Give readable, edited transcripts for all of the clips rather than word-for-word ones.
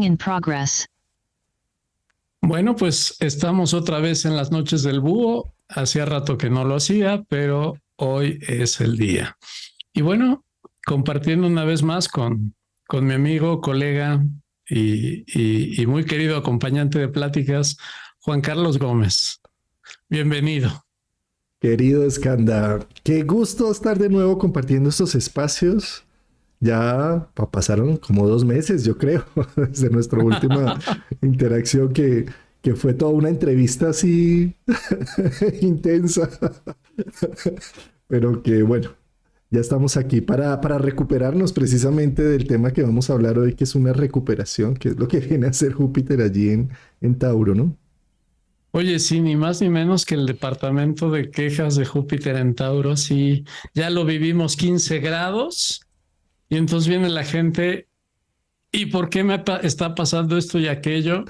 Recording in progress. Bueno, pues estamos otra vez en las noches del búho. Hacía rato que no lo hacía, pero hoy es el día. Y bueno, compartiendo una vez más con mi amigo, colega y muy querido acompañante de pláticas, Juan Carlos Gómez. Bienvenido. Querido Skanda, qué gusto estar de nuevo compartiendo estos espacios. Ya pasaron como 2 meses, yo creo, desde nuestra última interacción que fue toda una entrevista así intensa. Pero que bueno, ya estamos aquí para recuperarnos precisamente del tema que vamos a hablar hoy, que es una recuperación, que es lo que viene a hacer Júpiter allí en Tauro, ¿no? Oye, sí, ni más ni menos que el departamento de quejas de Júpiter en Tauro, sí, ya lo vivimos 15 grados y entonces viene la gente, ¿y por qué está pasando esto y aquello?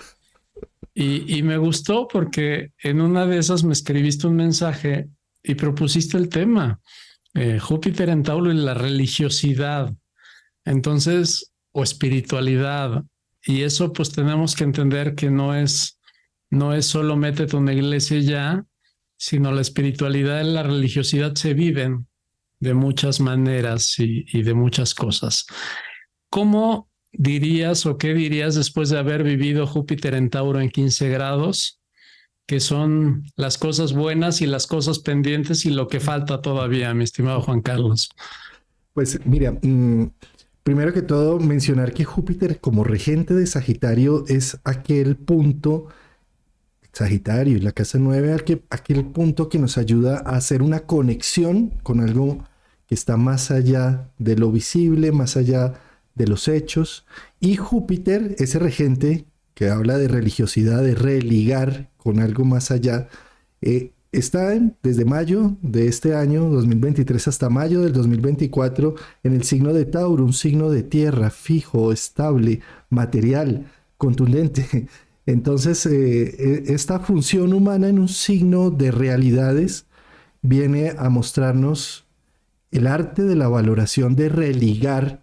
Y me gustó porque en una de esas me escribiste un mensaje y propusiste el tema, Júpiter en Tauro y la religiosidad, entonces, o espiritualidad, y eso pues tenemos que entender que no es solo métete a una iglesia y ya, sino la espiritualidad y la religiosidad se viven de muchas maneras y de muchas cosas. ¿Cómo dirías o qué dirías después de haber vivido Júpiter en Tauro en 15 grados, que son las cosas buenas y las cosas pendientes y lo que falta todavía, mi estimado Juan Carlos? Pues mira, primero que todo mencionar que Júpiter como regente de Sagitario es aquel punto, Sagitario y la casa 9, aquel punto que nos ayuda a hacer una conexión con algo que está más allá de lo visible, más allá de los hechos. Y Júpiter, ese regente que habla de religiosidad, de religar con algo más allá, está desde mayo de este año 2023 hasta mayo del 2024 en el signo de Tauro, un signo de tierra, fijo, estable, material, contundente. Entonces, esta función humana en un signo de realidades viene a mostrarnos el arte de la valoración de religar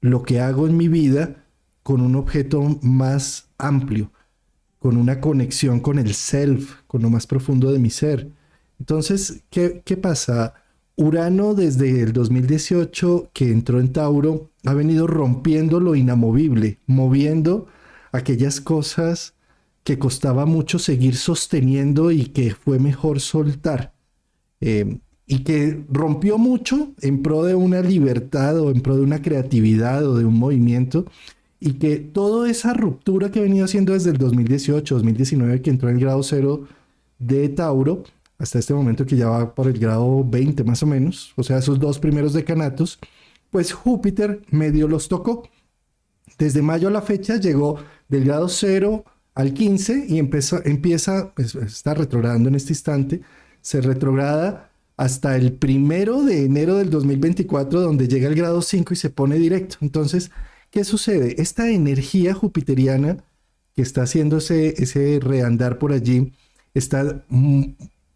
lo que hago en mi vida con un objeto más amplio, con una conexión con el self, con lo más profundo de mi ser. Entonces, ¿qué pasa? Urano desde el 2018 que entró en Tauro ha venido rompiendo lo inamovible, moviendo aquellas cosas que costaba mucho seguir sosteniendo y que fue mejor soltar. Y que rompió mucho en pro de una libertad o en pro de una creatividad o de un movimiento, y que toda esa ruptura que ha venido haciendo desde el 2018, 2019, que entró en el grado 0 de Tauro, hasta este momento que ya va por el grado 20 más o menos, o sea, esos 2 primeros decanatos, pues Júpiter medio los tocó. Desde mayo a la fecha llegó del grado 0 al 15 y empieza, pues, está retrogradando en este instante, se retrograda hasta el 1 de enero del 2024, donde llega el grado 5 y se pone directo. Entonces, ¿qué sucede? Esta energía jupiteriana que está haciendo ese reandar por allí, está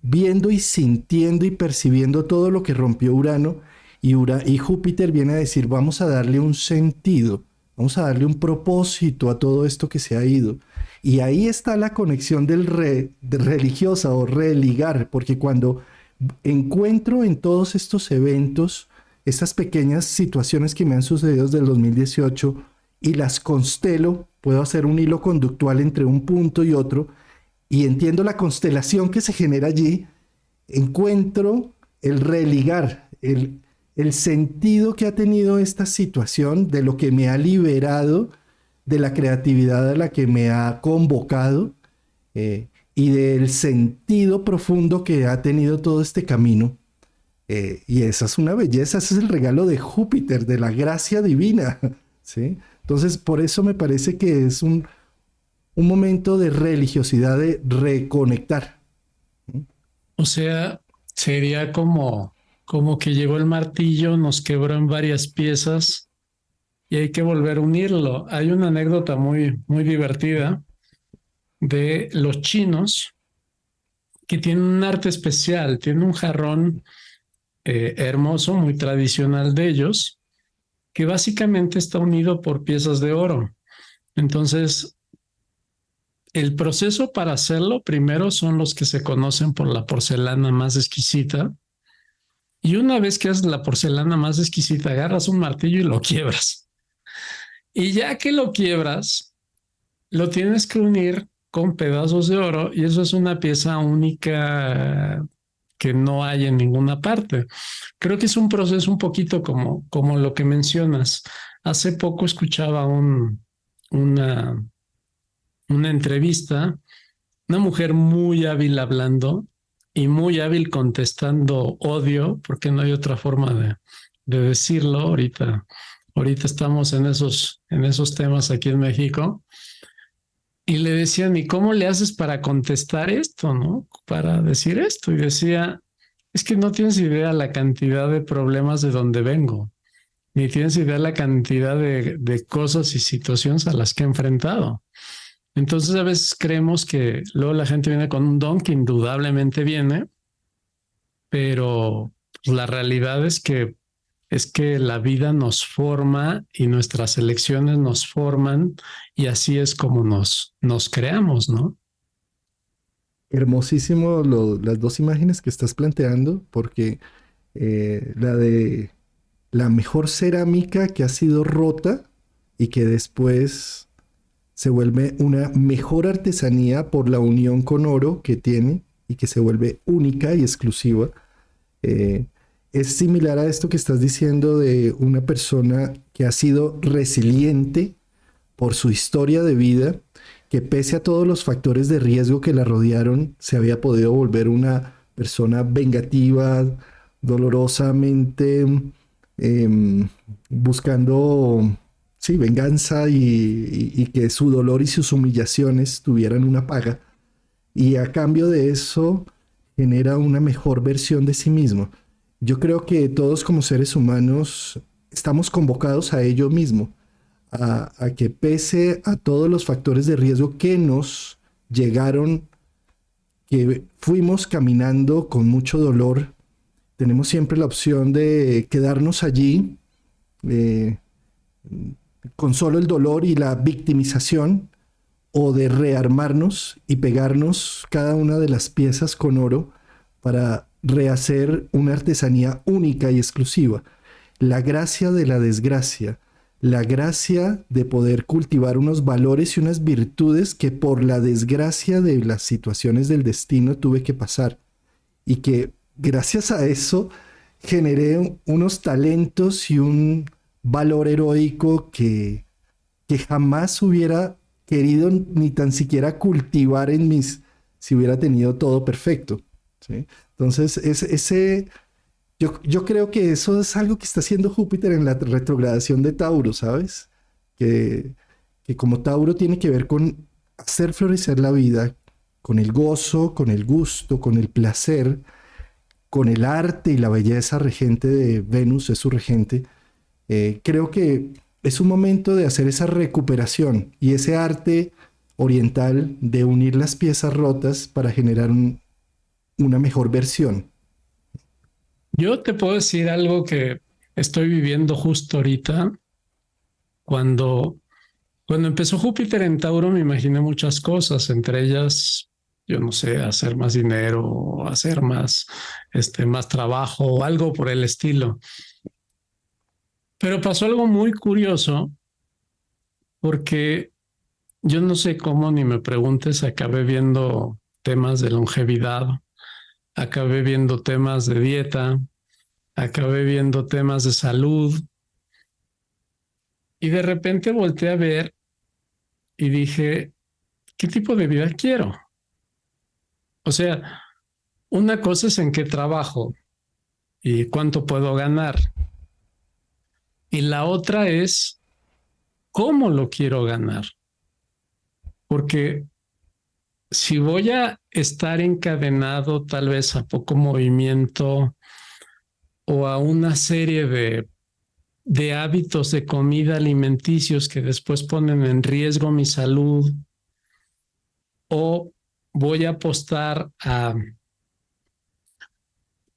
viendo y sintiendo y percibiendo todo lo que rompió Urano, y Júpiter viene a decir, vamos a darle un sentido, vamos a darle un propósito a todo esto que se ha ido. Y ahí está la conexión de religiosa o religar, porque cuando encuentro en todos estos eventos estas pequeñas situaciones que me han sucedido desde el 2018 y las constelo, puedo hacer un hilo conductual entre un punto y otro y entiendo la constelación que se genera allí, encuentro el religar, el sentido que ha tenido esta situación, de lo que me ha liberado, de la creatividad a la que me ha convocado, y del sentido profundo que ha tenido todo este camino. Y esa es una belleza, ese es el regalo de Júpiter, de la gracia divina, ¿sí? Entonces, por eso me parece que es un momento de religiosidad, de reconectar. O sea, sería como que llegó el martillo, nos quebró en varias piezas y hay que volver a unirlo. Hay una anécdota muy, muy divertida de los chinos que tienen un arte especial, tienen un jarrón hermoso, muy tradicional de ellos, que básicamente está unido por piezas de oro. Entonces, el proceso para hacerlo primero son los que se conocen por la porcelana más exquisita. Y una vez que haces la porcelana más exquisita, agarras un martillo y lo quiebras. Y ya que lo quiebras, lo tienes que unir con pedazos de oro y eso es una pieza única que no hay en ninguna parte. Creo que es un proceso un poquito como lo que mencionas. Hace poco escuchaba una, una entrevista, una mujer muy hábil hablando y muy hábil contestando odio, porque no hay otra forma de decirlo. Ahorita estamos en esos temas aquí en México. Y le decían, ¿y cómo le haces para contestar esto, no? Para decir esto. Y decía, es que no tienes idea la cantidad de problemas de donde vengo, ni tienes idea la cantidad de cosas y situaciones a las que he enfrentado. Entonces a veces creemos que luego la gente viene con un don que indudablemente viene, pero pues, la realidad es que la vida nos forma y nuestras elecciones nos forman y así es como nos creamos, ¿no? Hermosísimo las dos imágenes que estás planteando, porque la de la mejor cerámica que ha sido rota y que después se vuelve una mejor artesanía por la unión con oro que tiene y que se vuelve única y exclusiva. Eh, es similar a esto que estás diciendo de una persona que ha sido resiliente por su historia de vida, que pese a todos los factores de riesgo que la rodearon, se había podido volver una persona vengativa, dolorosamente buscando, sí, venganza y que su dolor y sus humillaciones tuvieran una paga. Y a cambio de eso genera una mejor versión de sí mismo. Yo creo que todos como seres humanos estamos convocados a ello mismo, a que pese a todos los factores de riesgo que nos llegaron, que fuimos caminando con mucho dolor, tenemos siempre la opción de quedarnos allí eh, con solo el dolor y la victimización, o de rearmarnos y pegarnos cada una de las piezas con oro para rehacer una artesanía única y exclusiva. La gracia de la desgracia, la gracia de poder cultivar unos valores y unas virtudes que por la desgracia de las situaciones del destino tuve que pasar y que gracias a eso generé unos talentos y un valor heroico que jamás hubiera querido ni tan siquiera cultivar en mis, si hubiera tenido todo perfecto. ¿Sí? Entonces, yo creo que eso es algo que está haciendo Júpiter en la retrogradación de Tauro, ¿sabes? Que, que como Tauro tiene que ver con hacer florecer la vida, con el gozo, con el gusto, con el placer, con el arte y la belleza regente de Venus, es su regente. Creo que es un momento de hacer esa recuperación y ese arte oriental de unir las piezas rotas para generar una mejor versión. Yo te puedo decir algo que estoy viviendo justo ahorita. Cuando, cuando empezó Júpiter en Tauro me imaginé muchas cosas, entre ellas, yo no sé, hacer más dinero, hacer más, más trabajo o algo por el estilo. Pero pasó algo muy curioso porque yo no sé cómo ni me preguntes, acabé viendo temas de longevidad, acabé viendo temas de dieta, acabé viendo temas de salud y de repente volteé a ver y dije, ¿qué tipo de vida quiero? O sea, una cosa es en qué trabajo y cuánto puedo ganar y la otra es cómo lo quiero ganar, porque si voy a estar encadenado tal vez a poco movimiento o a una serie de hábitos de comida alimenticios que después ponen en riesgo mi salud, o voy a apostar a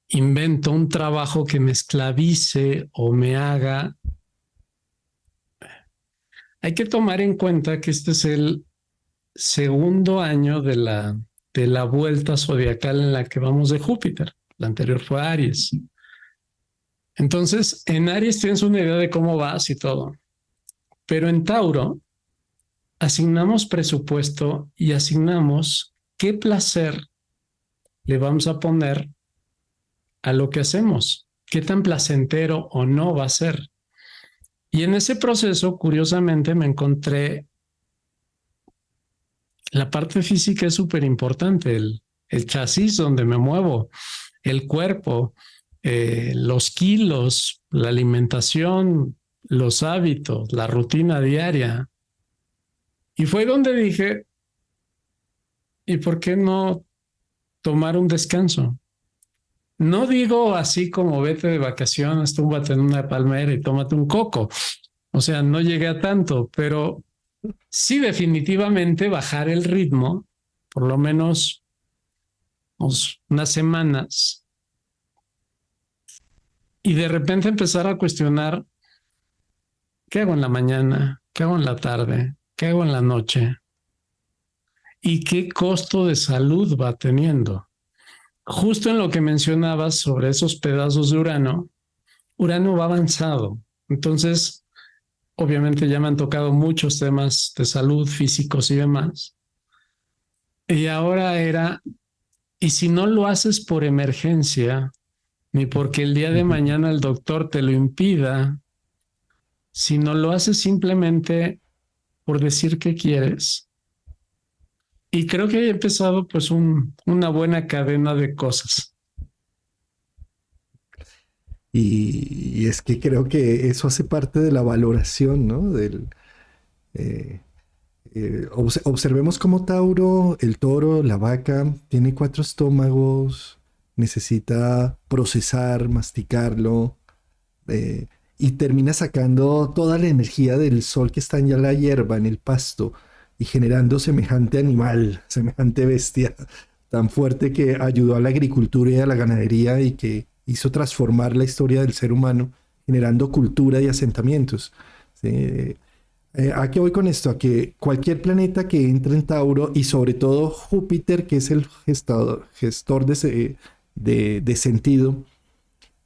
invento un trabajo que me esclavice o me haga hay que tomar en cuenta que este es el segundo año de la vuelta zodiacal en la que vamos de Júpiter. La anterior fue Aries. Entonces, en Aries tienes una idea de cómo vas y todo. Pero en Tauro, asignamos presupuesto y asignamos qué placer le vamos a poner a lo que hacemos, qué tan placentero o no va a ser. Y en ese proceso, curiosamente, me encontré la parte física es súper importante, el chasis donde me muevo, el cuerpo, los kilos, la alimentación, los hábitos, la rutina diaria. Y fue donde dije, ¿y por qué no tomar un descanso? No digo así como vete de vacaciones, túmbate en una palmera y tómate un coco. O sea, no llegué a tanto, pero sí definitivamente bajar el ritmo, por lo menos unas semanas, y de repente empezar a cuestionar qué hago en la mañana, qué hago en la tarde, qué hago en la noche y qué costo de salud va teniendo. Justo en lo que mencionabas sobre esos pedazos de Urano, Urano va avanzado. Entonces, obviamente ya me han tocado muchos temas de salud físicos y demás. Y ahora era, y si no lo haces por emergencia, ni porque el día de mañana el doctor te lo impida, sino lo haces simplemente por decir que quieres. Y creo que he empezado pues una buena cadena de cosas. Y es que creo que eso hace parte de la valoración, ¿no? Observemos cómo Tauro, el toro, la vaca, tiene 4 estómagos, necesita procesar, masticarlo, y termina sacando toda la energía del sol que está en la hierba, en el pasto, y generando semejante animal, semejante bestia, tan fuerte que ayudó a la agricultura y a la ganadería y que hizo transformar la historia del ser humano, generando cultura y asentamientos. ¿Sí? ¿A qué voy con esto? A que cualquier planeta que entre en Tauro y sobre todo Júpiter, que es el gestor de sentido,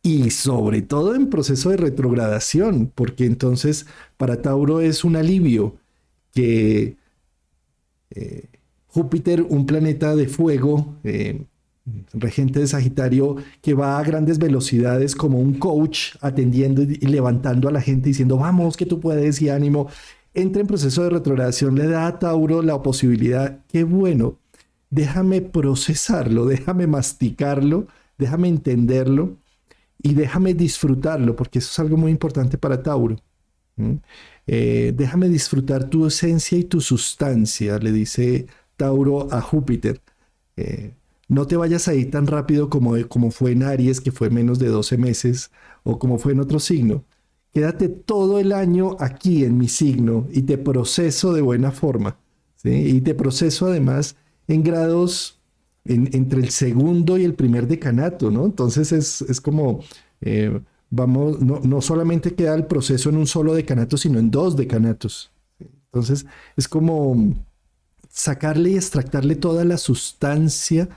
y sobre todo en proceso de retrogradación, porque entonces para Tauro es un alivio que Júpiter, un planeta de fuego, regente de Sagitario, que va a grandes velocidades como un coach atendiendo y levantando a la gente diciendo, vamos, que tú puedes y ánimo, entra en proceso de retrogradación, le da a Tauro la posibilidad, qué bueno, déjame procesarlo, déjame masticarlo, déjame entenderlo y déjame disfrutarlo, porque eso es algo muy importante para Tauro. Déjame disfrutar tu esencia y tu sustancia, le dice Tauro a Júpiter. No te vayas a ir tan rápido como fue en Aries, que fue menos de 12 meses, o como fue en otro signo. Quédate todo el año aquí en mi signo y te proceso de buena forma, ¿sí? Y te proceso además en grados entre el segundo y el primer decanato, ¿no? Entonces es como, vamos, no solamente queda el proceso en un solo decanato, sino en 2 decanatos. Entonces es como sacarle y extractarle toda la sustancia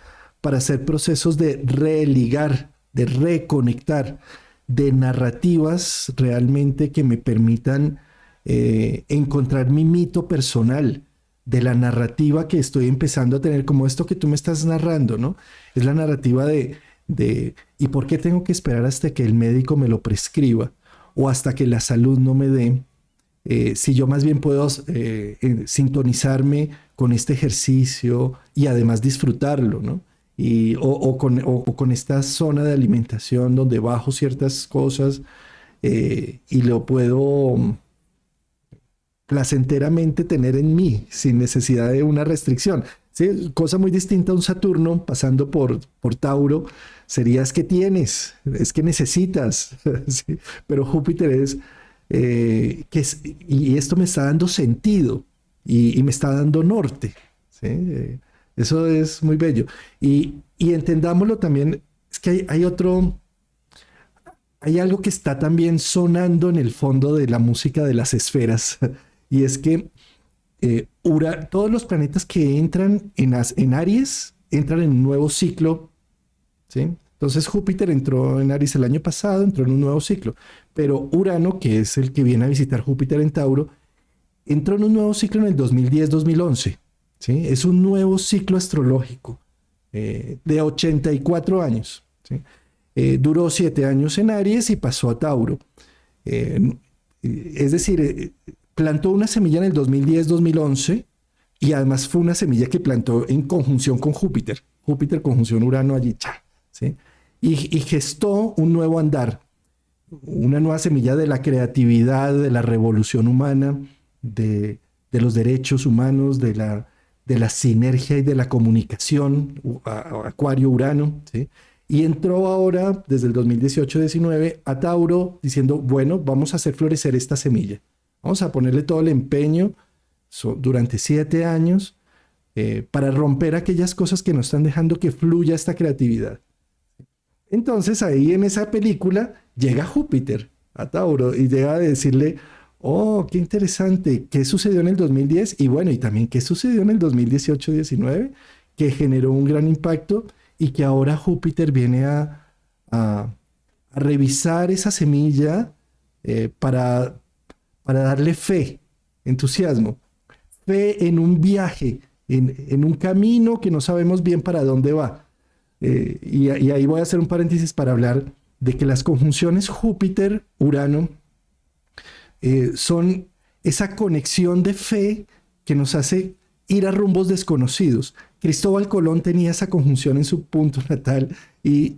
para hacer procesos de religar, de reconectar, de narrativas realmente que me permitan encontrar mi mito personal, de la narrativa que estoy empezando a tener, como esto que tú me estás narrando, ¿no? Es la narrativa de ¿y por qué tengo que esperar hasta que el médico me lo prescriba o hasta que la salud no me dé? Si yo más bien puedo sintonizarme con este ejercicio y además disfrutarlo, ¿no? O con esta zona de alimentación donde bajo ciertas cosas y lo puedo placenteramente tener en mí sin necesidad de una restricción. ¿Sí? Cosa muy distinta a un Saturno pasando por Tauro sería es que tienes, es que necesitas, ¿sí? Pero Júpiter es, y esto me está dando sentido y me está dando norte, ¿sí? Eso es muy bello. Y entendámoslo también, es que hay algo que está también sonando en el fondo de la música de las esferas, y es que todos los planetas que entran en Aries entran en un nuevo ciclo, ¿sí? Entonces Júpiter entró en Aries el año pasado, entró en un nuevo ciclo, pero Urano, que es el que viene a visitar Júpiter en Tauro, entró en un nuevo ciclo en el 2010-2011, ¿sí? Es un nuevo ciclo astrológico de 84 años, ¿sí? Duró 7 años en Aries y pasó a Tauro. Eh, es decir, plantó una semilla en el 2010-2011 y además fue una semilla que plantó en conjunción con Júpiter. Júpiter conjunción Urano allí, ¿sí? Y gestó un nuevo andar, una nueva semilla de la creatividad, de la revolución humana, de los derechos humanos, de la sinergia y de la comunicación, Acuario-Urano, ¿sí? Y entró ahora, desde el 2018-19, a Tauro, diciendo, bueno, vamos a hacer florecer esta semilla. Vamos a ponerle todo el empeño durante 7 años para romper aquellas cosas que nos están dejando que fluya esta creatividad. Entonces ahí en esa película llega Júpiter a Tauro y llega a decirle, oh, qué interesante, ¿qué sucedió en el 2010? Y bueno, y también qué sucedió en el 2018-19, que generó un gran impacto y que ahora Júpiter viene a revisar esa semilla para darle fe, entusiasmo, fe en un viaje, en un camino que no sabemos bien para dónde va. Y ahí voy a hacer un paréntesis para hablar de que las conjunciones Júpiter-Urano son esa conexión de fe que nos hace ir a rumbos desconocidos. Cristóbal Colón tenía esa conjunción en su punto natal y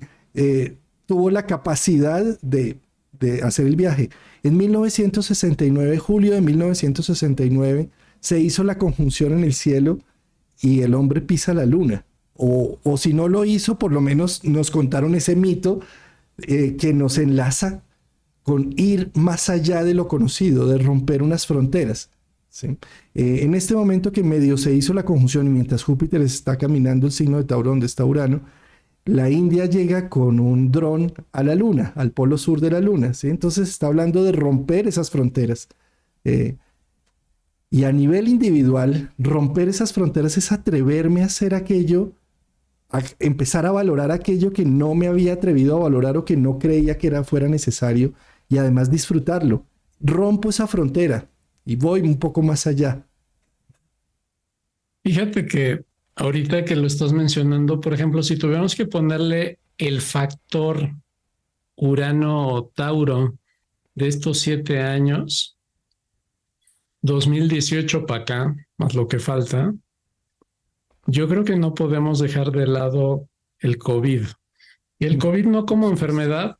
tuvo la capacidad de hacer el viaje. En 1969, julio de 1969, se hizo la conjunción en el cielo y el hombre pisa la luna. O si no lo hizo, por lo menos nos contaron ese mito que nos enlaza con ir más allá de lo conocido, de romper unas fronteras, ¿sí? En este momento que medio se hizo la conjunción y mientras Júpiter está caminando el signo de Tauro donde está Urano, la India llega con un dron a la luna, al polo sur de la luna, ¿sí? Entonces está hablando de romper esas fronteras. Y a nivel individual, romper esas fronteras es atreverme a hacer aquello, a empezar a valorar aquello que no me había atrevido a valorar o que no creía que fuera necesario y además disfrutarlo. Rompo esa frontera y voy un poco más allá. Fíjate que ahorita que lo estás mencionando, por ejemplo, si tuviéramos que ponerle el factor Urano-Tauro de estos 7 años, 2018 para acá, más lo que falta, yo creo que no podemos dejar de lado el COVID. Y el COVID no como enfermedad,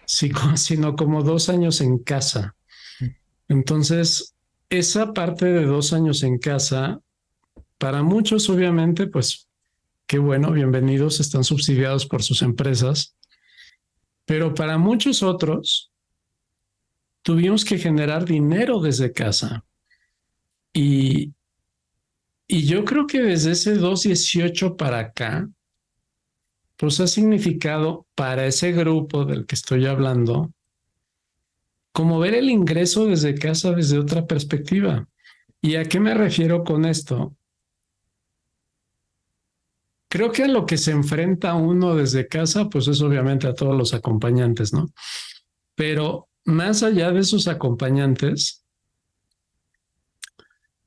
sino como 2 años en casa. Entonces, esa parte de 2 años en casa, para muchos, obviamente, pues qué bueno, bienvenidos, están subsidiados por sus empresas. Pero para muchos otros, tuvimos que generar dinero desde casa. Y yo creo que desde ese 2018 para acá, pues ha significado para ese grupo del que estoy hablando, como ver el ingreso desde casa desde otra perspectiva. ¿Y a qué me refiero con esto? Creo que a lo que se enfrenta uno desde casa, pues es obviamente a todos los acompañantes, ¿no? Pero más allá de esos acompañantes,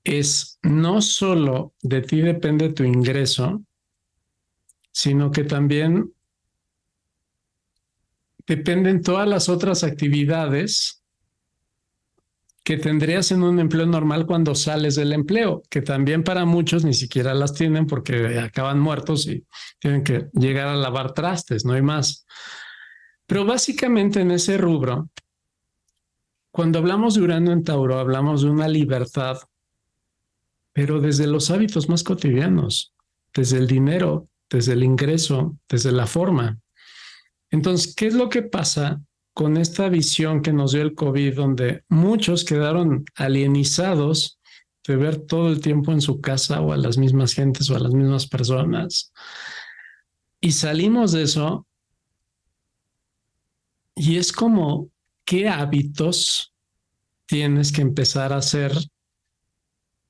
es no solo de ti depende tu ingreso, sino que también dependen todas las otras actividades que tendrías en un empleo normal cuando sales del empleo, que también para muchos ni siquiera las tienen porque acaban muertos y tienen que llegar a lavar trastes, no hay más. Pero básicamente en ese rubro, cuando hablamos de Urano en Tauro, hablamos de una libertad, pero desde los hábitos más cotidianos, desde el dinero, desde el ingreso, desde la forma. Entonces, ¿qué es lo que pasa con esta visión que nos dio el COVID, donde muchos quedaron alienizados de ver todo el tiempo en su casa o a las mismas gentes o a las mismas personas? Y salimos de eso y es como, ¿qué hábitos tienes que empezar a hacer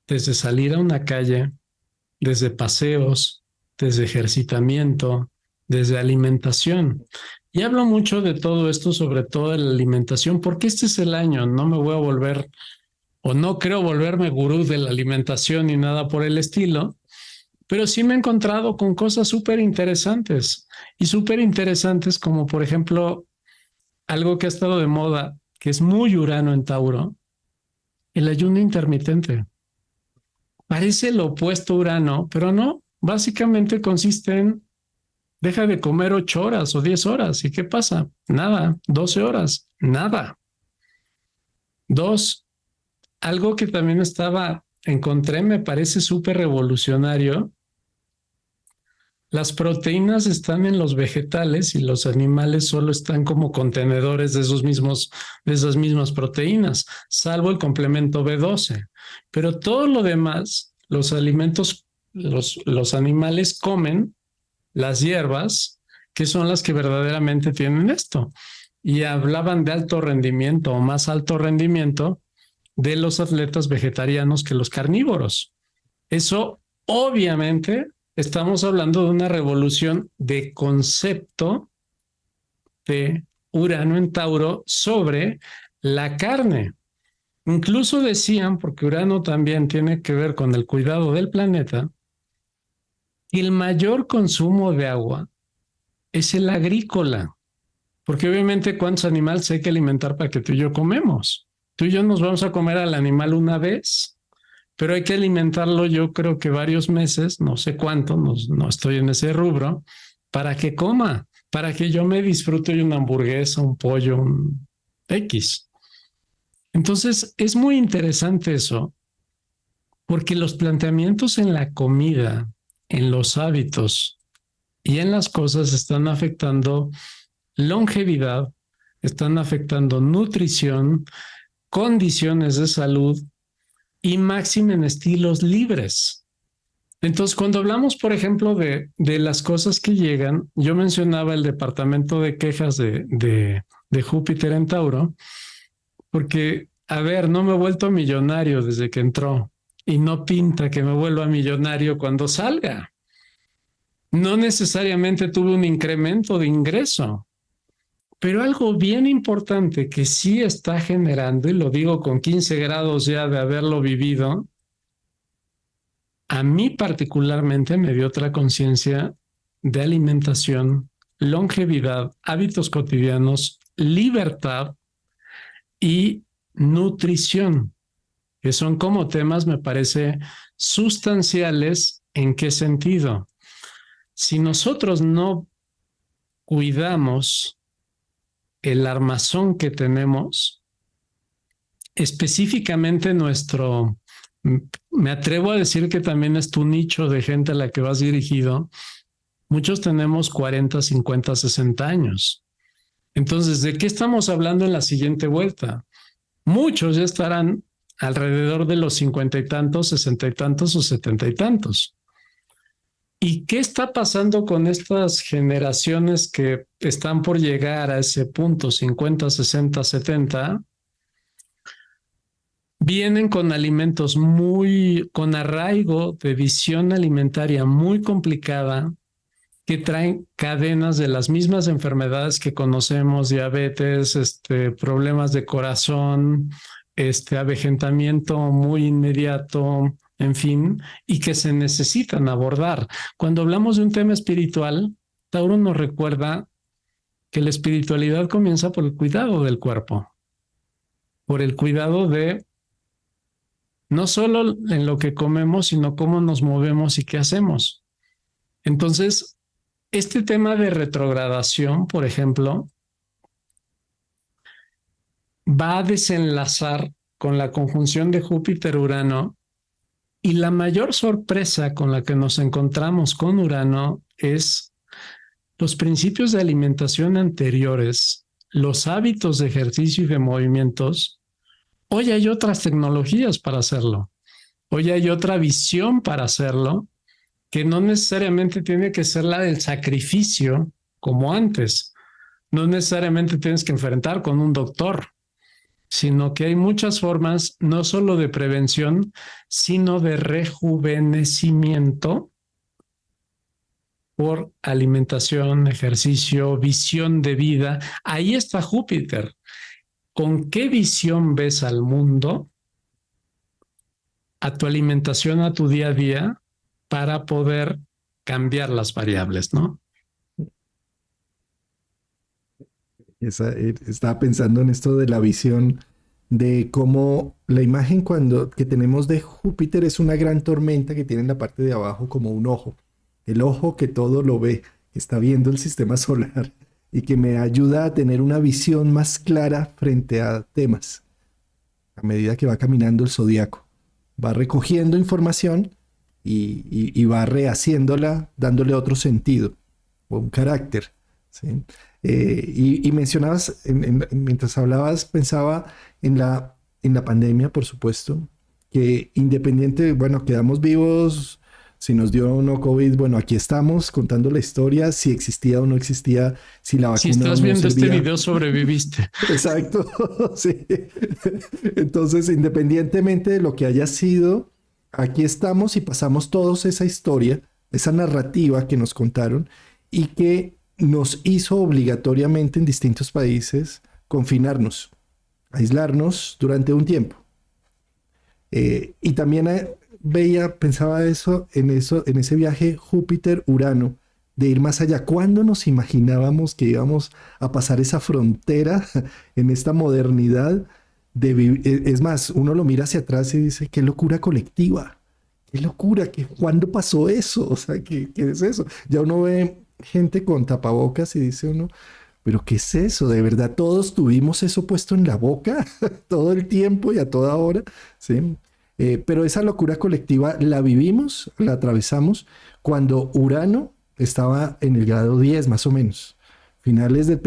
desde salir a una calle, desde paseos, desde ejercitamiento, desde alimentación. Y hablo mucho de todo esto, sobre todo de la alimentación, porque este es el año, no me voy a volver o no creo volverme gurú de la alimentación ni nada por el estilo, pero sí me he encontrado con cosas súper interesantes y súper interesantes como por ejemplo algo que ha estado de moda, que es muy Urano en Tauro, el ayuno intermitente. Parece lo opuesto a Urano, pero no, básicamente consiste en deja de comer 8 horas o 10 horas. ¿Y qué pasa? Nada. 12 horas. Nada. Dos, algo que también encontré, me parece súper revolucionario. Las proteínas están en los vegetales y los animales solo están como contenedores de esas mismas proteínas, salvo el complemento B12. Pero todo lo demás, los alimentos, los animales comen las hierbas, que son las que verdaderamente tienen esto. Y hablaban de alto rendimiento o más alto rendimiento de los atletas vegetarianos que los carnívoros. Eso, obviamente, estamos hablando de una revolución de concepto de Urano en Tauro sobre la carne. Incluso decían, porque Urano también tiene que ver con el cuidado del planeta, el mayor consumo de agua es el agrícola, porque obviamente cuántos animales hay que alimentar para que tú y yo comemos. Tú y yo nos vamos a comer al animal una vez, pero hay que alimentarlo yo creo que varios meses, no sé cuánto, no estoy en ese rubro, para que coma, para que yo me disfrute de una hamburguesa, un pollo, un X. Entonces es muy interesante eso, porque los planteamientos en la comida, en los hábitos y en las cosas están afectando longevidad, están afectando nutrición, condiciones de salud y máxima en estilos libres. Entonces, cuando hablamos, por ejemplo, de las cosas que llegan, yo mencionaba el departamento de quejas de Júpiter en Tauro, porque, a ver, no me he vuelto millonario desde que entró y no pinta que me vuelva millonario cuando salga. No necesariamente tuve un incremento de ingreso, pero algo bien importante que sí está generando, y lo digo con 15 grados ya de haberlo vivido, a mí particularmente me dio otra conciencia de alimentación, longevidad, hábitos cotidianos, libertad y nutrición, que son como temas, me parece, sustanciales. ¿En qué sentido? Si nosotros no cuidamos el armazón que tenemos, específicamente me atrevo a decir que también es tu nicho de gente a la que vas dirigido, muchos tenemos 40, 50, 60 años. Entonces, ¿de qué estamos hablando en la siguiente vuelta? Muchos ya estarán alrededor de los 50 y tantos, 60 y tantos o 70 y tantos. ¿Y qué está pasando con estas generaciones que están por llegar a ese punto, 50, 60, 70? Vienen con alimentos con arraigo de visión alimentaria muy complicada, que traen cadenas de las mismas enfermedades que conocemos, diabetes, problemas de corazón, avejentamiento muy inmediato, en fin, y que se necesitan abordar. Cuando hablamos de un tema espiritual, Tauro nos recuerda que la espiritualidad comienza por el cuidado del cuerpo, por el cuidado de no solo en lo que comemos, sino cómo nos movemos y qué hacemos. Entonces, este tema de retrogradación, por ejemplo, va a desenlazar con la conjunción de Júpiter-Urano, y la mayor sorpresa con la que nos encontramos con Urano es los principios de alimentación anteriores, los hábitos de ejercicio y de movimientos. Hoy hay otras tecnologías para hacerlo. Hoy hay otra visión para hacerlo, que no necesariamente tiene que ser la del sacrificio como antes. No necesariamente tienes que enfrentar con un doctor. sino que hay muchas formas, no solo de prevención, sino de rejuvenecimiento por alimentación, ejercicio, visión de vida. Ahí está Júpiter. ¿Con qué visión ves al mundo, a tu alimentación, a tu día a día, para poder cambiar las variables, ¿no? Estaba pensando en esto de la visión, de cómo la imagen que tenemos de Júpiter es una gran tormenta que tiene en la parte de abajo como un ojo. El ojo que todo lo ve, está viendo el sistema solar y que me ayuda a tener una visión más clara frente a temas a medida que va caminando el zodiaco. Va recogiendo información y va rehaciéndola, dándole otro sentido o un carácter. ¿Sí? Y mencionabas, mientras hablabas, pensaba en la pandemia, por supuesto, que independiente, bueno, quedamos vivos, si nos dio o no COVID, bueno, aquí estamos contando la historia, si existía o no existía, si la Si vacuna o estás no viendo este servía. video, sobreviviste. Exacto, sí. Entonces, independientemente de lo que haya sido, aquí estamos y pasamos todos esa historia, esa narrativa que nos contaron y que nos hizo obligatoriamente en distintos países confinarnos, aislarnos durante un tiempo. Y también pensaba eso, en ese viaje Júpiter-Urano, de ir más allá. ¿Cuándo nos imaginábamos que íbamos a pasar esa frontera en esta modernidad de vivir? Es más, uno lo mira hacia atrás y dice, qué locura colectiva, qué locura, ¿cuándo pasó eso? O sea, ¿qué es eso? Ya uno ve gente con tapabocas y dice uno, pero ¿qué es eso? ¿De verdad todos tuvimos eso puesto en la boca todo el tiempo y a toda hora? ¿Sí? Pero esa locura colectiva la vivimos, la atravesamos cuando Urano estaba en el grado 10 más o menos. Finales del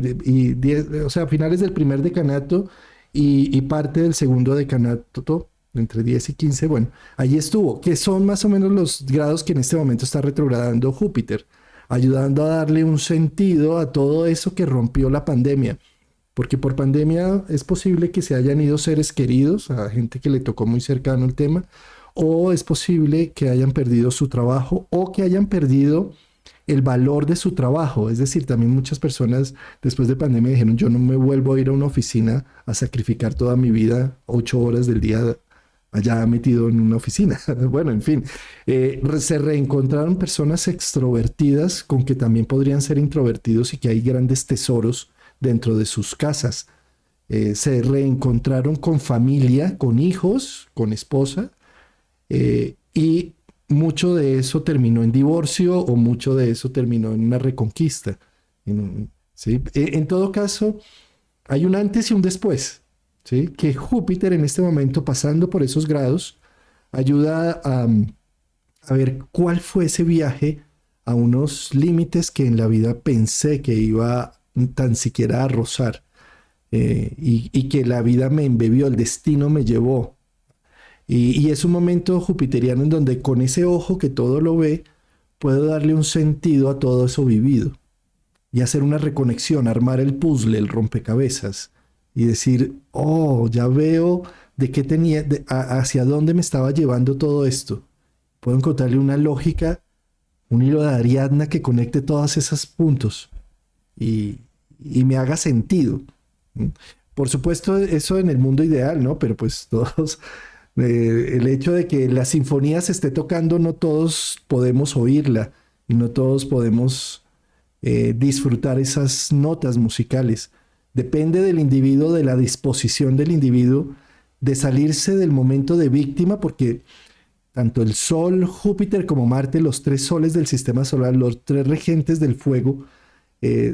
primer decanato y parte del segundo decanato, entre 10 y 15, bueno, allí estuvo, que son más o menos los grados que en este momento está retrogradando Júpiter, ayudando a darle un sentido a todo eso que rompió la pandemia. Porque por pandemia es posible que se hayan ido seres queridos, a gente que le tocó muy cercano el tema, o es posible que hayan perdido su trabajo o que hayan perdido el valor de su trabajo. Es decir, también muchas personas después de pandemia dijeron, yo no me vuelvo a ir a una oficina a sacrificar toda mi vida, 8 horas del día allá metido en una oficina. Bueno, en fin, se reencontraron personas extrovertidas con que también podrían ser introvertidos y que hay grandes tesoros dentro de sus casas. Se reencontraron con familia, con hijos, con esposa, y mucho de eso terminó en divorcio o mucho de eso terminó en una reconquista. ¿Sí? En todo caso, hay un antes y un después, ¿sí? Que Júpiter en este momento, pasando por esos grados, ayuda a ver cuál fue ese viaje a unos límites que en la vida pensé que iba tan siquiera a rozar, y que la vida me embebió, el destino me llevó. Y es un momento jupiteriano en donde con ese ojo que todo lo ve, puedo darle un sentido a todo eso vivido y hacer una reconexión, armar el puzzle, el rompecabezas y decir, oh, ya veo de qué tenía, hacia dónde me estaba llevando todo esto. Puedo encontrarle una lógica, un hilo de Ariadna que conecte todos esos puntos y me haga sentido. Por supuesto, eso en el mundo ideal, ¿no? Pero pues todos, el hecho de que la sinfonía se esté tocando, no todos podemos oírla y no todos podemos disfrutar esas notas musicales. Depende del individuo, de la disposición del individuo, de salirse del momento de víctima, porque tanto el Sol, Júpiter como Marte, los 3 soles del sistema solar, los 3 regentes del fuego,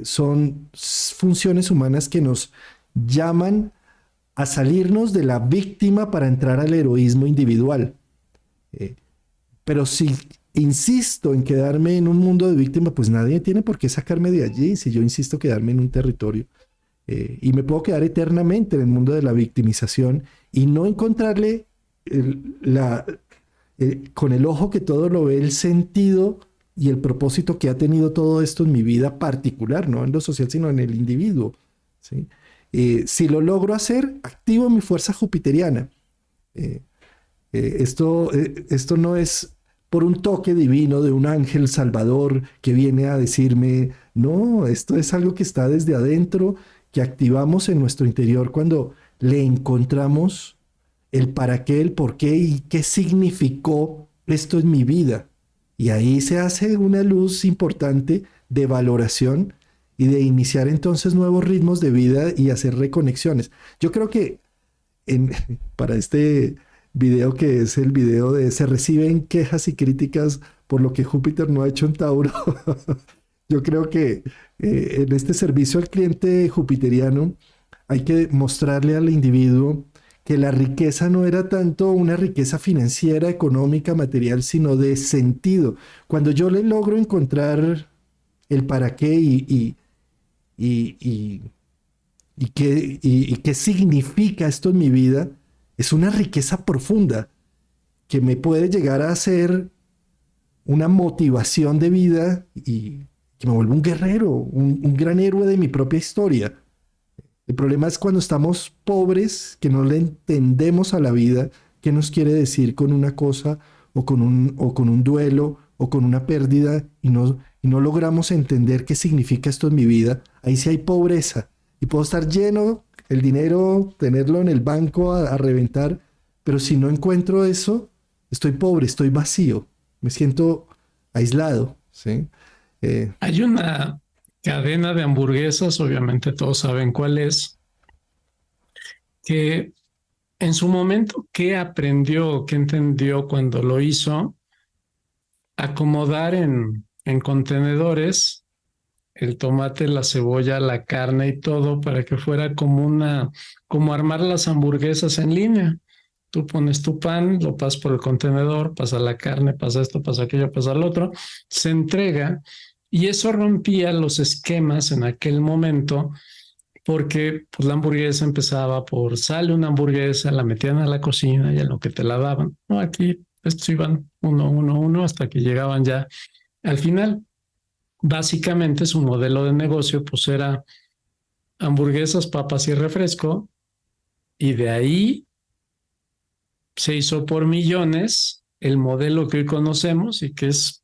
son funciones humanas que nos llaman a salirnos de la víctima para entrar al heroísmo individual. Pero si insisto en quedarme en un mundo de víctima, pues nadie tiene por qué sacarme de allí si yo insisto en quedarme en un territorio. Y me puedo quedar eternamente en el mundo de la victimización y no encontrarle con el ojo que todo lo ve, el sentido y el propósito que ha tenido todo esto en mi vida particular, no en lo social, sino en el individuo, ¿sí? Si lo logro hacer, activo mi fuerza jupiteriana. Eh, esto no es por un toque divino de un ángel salvador que viene a decirme, no, esto es algo que está desde adentro, que activamos en nuestro interior cuando le encontramos el para qué, el por qué y qué significó esto en mi vida. Y ahí se hace una luz importante de valoración y de iniciar entonces nuevos ritmos de vida y hacer reconexiones. Yo creo que en, para este video, que es el video de se reciben quejas y críticas por lo que Júpiter no ha hecho en Tauro, yo creo que en este servicio al cliente jupiteriano hay que mostrarle al individuo que la riqueza no era tanto una riqueza financiera, económica, material, sino de sentido. Cuando yo le logro encontrar el para qué y, y, y qué significa esto en mi vida, es una riqueza profunda que me puede llegar a ser una motivación de vida y que me vuelve un guerrero, un gran héroe de mi propia historia. El problema es cuando estamos pobres, que no le entendemos a la vida qué nos quiere decir con una cosa o con un duelo o con una pérdida y no logramos entender qué significa esto en mi vida. Ahí sí hay pobreza y puedo estar lleno, el dinero, tenerlo en el banco a reventar, pero si no encuentro eso, estoy pobre, estoy vacío, me siento aislado, ¿sí? Hay una cadena de hamburguesas, obviamente todos saben cuál es, que en su momento, ¿qué aprendió, qué entendió cuando lo hizo? Acomodar en contenedores el tomate, la cebolla, la carne y todo para que fuera como armar las hamburguesas en línea. Tú pones tu pan, lo pasas por el contenedor, pasa la carne, pasa esto, pasa aquello, pasa lo otro, se entrega y eso rompía los esquemas en aquel momento porque pues, la hamburguesa empezaba por sale una hamburguesa, la metían a la cocina y en lo que te la daban. No, aquí estos iban uno hasta que llegaban ya al final. Básicamente su modelo de negocio pues era hamburguesas, papas y refresco y de ahí se hizo por millones el modelo que hoy conocemos y que es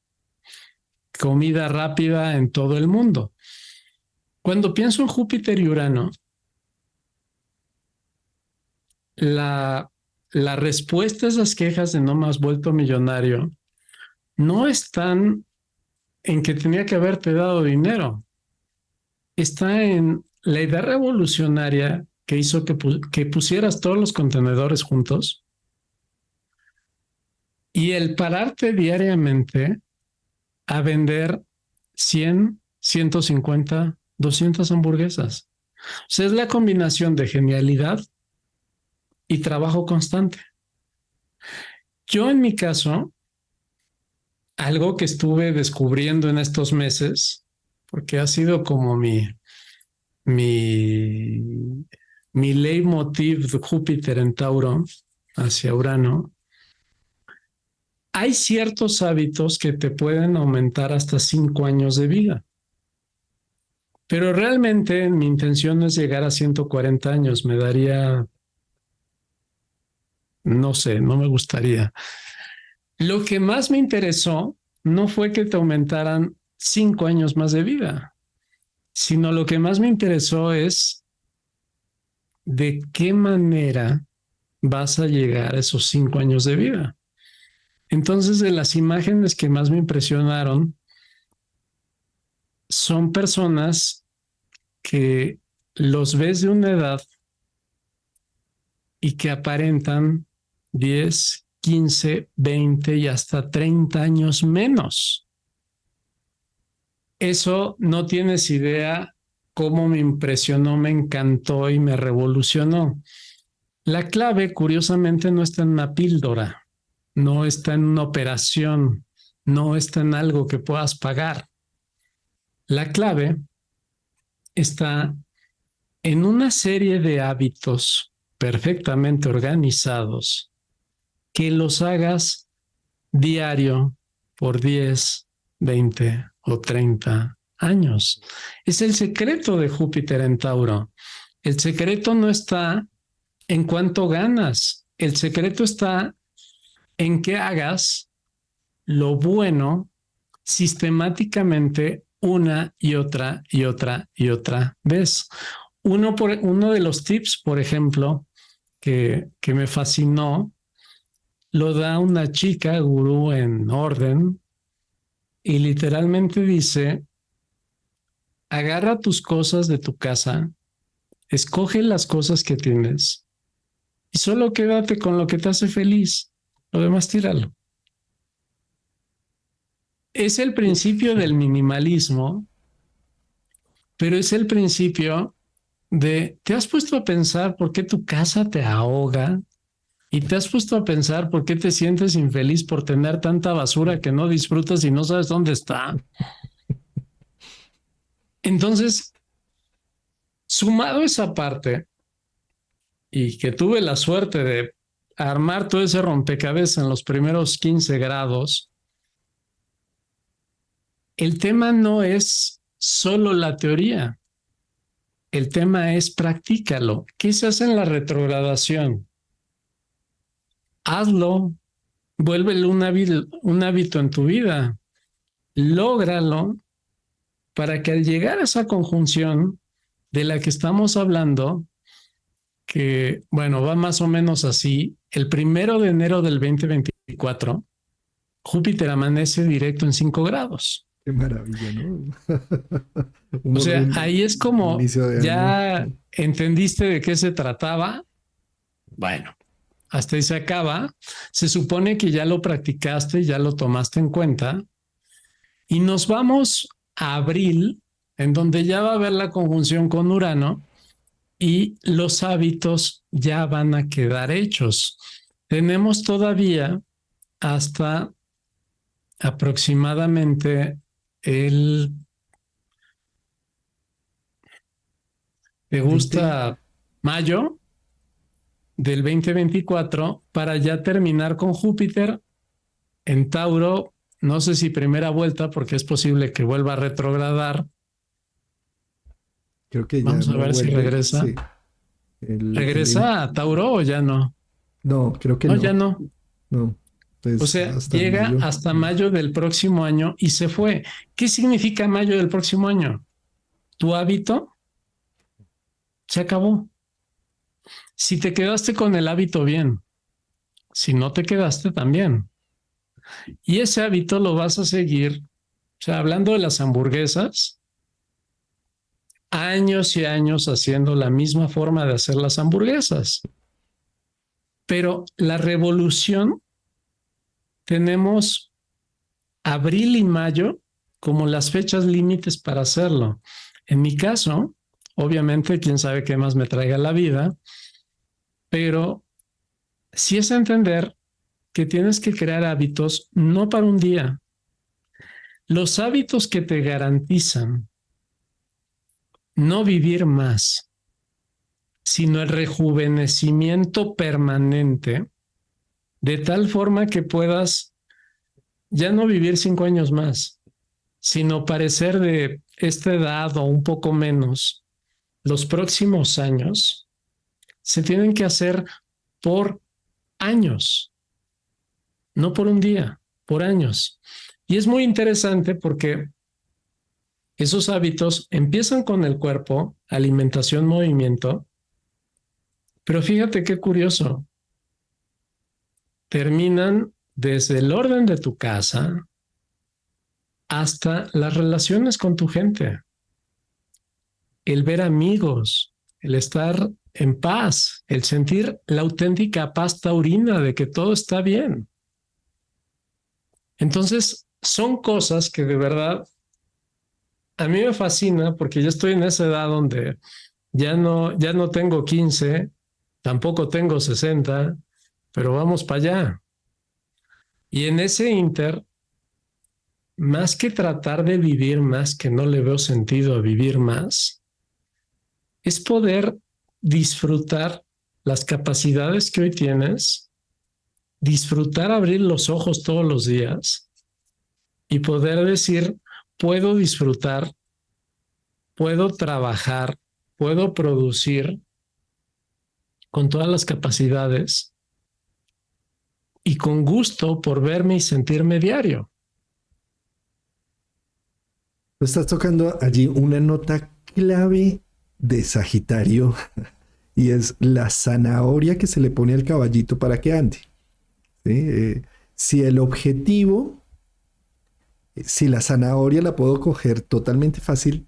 comida rápida en todo el mundo. Cuando pienso en Júpiter y Urano, la respuesta a esas quejas de no me has vuelto millonario no están en que tenía que haberte dado dinero, está en la idea revolucionaria que hizo que pusieras todos los contenedores juntos y el pararte diariamente a vender 100, 150, 200 hamburguesas. O sea, es la combinación de genialidad y trabajo constante. Yo en mi caso, algo que estuve descubriendo en estos meses, porque ha sido como mi, mi leitmotiv de Júpiter en Tauro hacia Urano, hay ciertos hábitos que te pueden aumentar hasta 5 años de vida. Pero realmente mi intención no es llegar a 140 años, me daría, no sé, no me gustaría. Lo que más me interesó no fue que te aumentaran 5 años más de vida, sino lo que más me interesó es de qué manera vas a llegar a esos 5 años de vida. Entonces, de las imágenes que más me impresionaron son personas que los ves de una edad y que aparentan 10, 15, 20 y hasta 30 años menos. Eso no tienes idea cómo me impresionó, me encantó y me revolucionó. La clave, curiosamente, no está en una píldora, no está en una operación, no está en algo que puedas pagar. La clave está en una serie de hábitos perfectamente organizados que los hagas diario por 10, 20 o 30 años. Es el secreto de Júpiter en Tauro. El secreto no está en cuánto ganas. El secreto está en que hagas lo bueno sistemáticamente una y otra y otra y otra vez. Uno de los tips, por ejemplo, que me fascinó, lo da una chica gurú en orden y literalmente dice, agarra tus cosas de tu casa, escoge las cosas que tienes y solo quédate con lo que te hace feliz. Lo demás tíralo. Es el principio del minimalismo, pero es el principio de, ¿te has puesto a pensar por qué tu casa te ahoga? ¿Y te has puesto a pensar por qué te sientes infeliz por tener tanta basura que no disfrutas y no sabes dónde está? Entonces, sumado a esa parte, y que tuve la suerte de armar todo ese rompecabezas en los primeros 15 grados, el tema no es solo la teoría, el tema es practícalo. ¿Qué se hace en la retrogradación? Hazlo, vuélvelo un hábito en tu vida, lógralo para que al llegar a esa conjunción de la que estamos hablando, que bueno, va más o menos así, el 1 de enero del 2024, Júpiter amanece directo en 5 grados. Qué maravilla, ¿no? O sea, ahí es como inicio de año. ya entendiste de qué se trataba. Bueno, hasta ahí se acaba. Se supone que ya lo practicaste, ya lo tomaste en cuenta. Y nos vamos a abril, en donde ya va a haber la conjunción con Urano y los hábitos ya van a quedar hechos. Tenemos todavía hasta aproximadamente el... ¿Te 20. gusta mayo del 2024 para ya terminar con Júpiter en Tauro? No sé si primera vuelta, porque es posible que vuelva a retrogradar. Creo que ya Vamos a no ver si vuelve. regresa. Sí. El ¿Regresa a Tauro o ya no? No, creo que No, ya no. no. No. O Pues sea, hasta llega mayo. hasta mayo del próximo año y se fue. ¿Qué significa mayo del próximo año? Tu hábito se acabó. Si te quedaste con el hábito, bien. Si no te quedaste, también. Y ese hábito lo vas a seguir. O sea, hablando de las hamburguesas, años y años haciendo la misma forma de hacer las hamburguesas. Pero la revolución, tenemos abril y mayo como las fechas límites para hacerlo. En mi caso, obviamente, quién sabe qué más me traiga la vida, pero sí es entender que tienes que crear hábitos no para un día. Los hábitos que te garantizan no vivir más, sino el rejuvenecimiento permanente, de tal forma que puedas ya no vivir 5 años más, sino parecer de esta edad o un poco menos. Los próximos años se tienen que hacer por años, no por un día, por años. Y es muy interesante porque esos hábitos empiezan con el cuerpo, alimentación, movimiento, pero fíjate qué curioso, terminan desde el orden de tu casa hasta las relaciones con tu gente, el ver amigos, el estar en paz, el sentir la auténtica paz taurina de que todo está bien. Entonces, son cosas que de verdad a mí me fascina porque yo estoy en esa edad donde ya no tengo 15, tampoco tengo 60, pero vamos para allá. Y en ese inter, más que tratar de vivir más, que no le veo sentido a vivir más, es poder disfrutar las capacidades que hoy tienes, disfrutar abrir los ojos todos los días y poder decir, puedo disfrutar, puedo trabajar, puedo producir con todas las capacidades y con gusto por verme y sentirme diario. Tú estás tocando allí una nota clave de Sagitario y es la zanahoria que se le pone al caballito para que ande. ¿Sí? Si el objetivo, si la zanahoria la puedo coger totalmente fácil,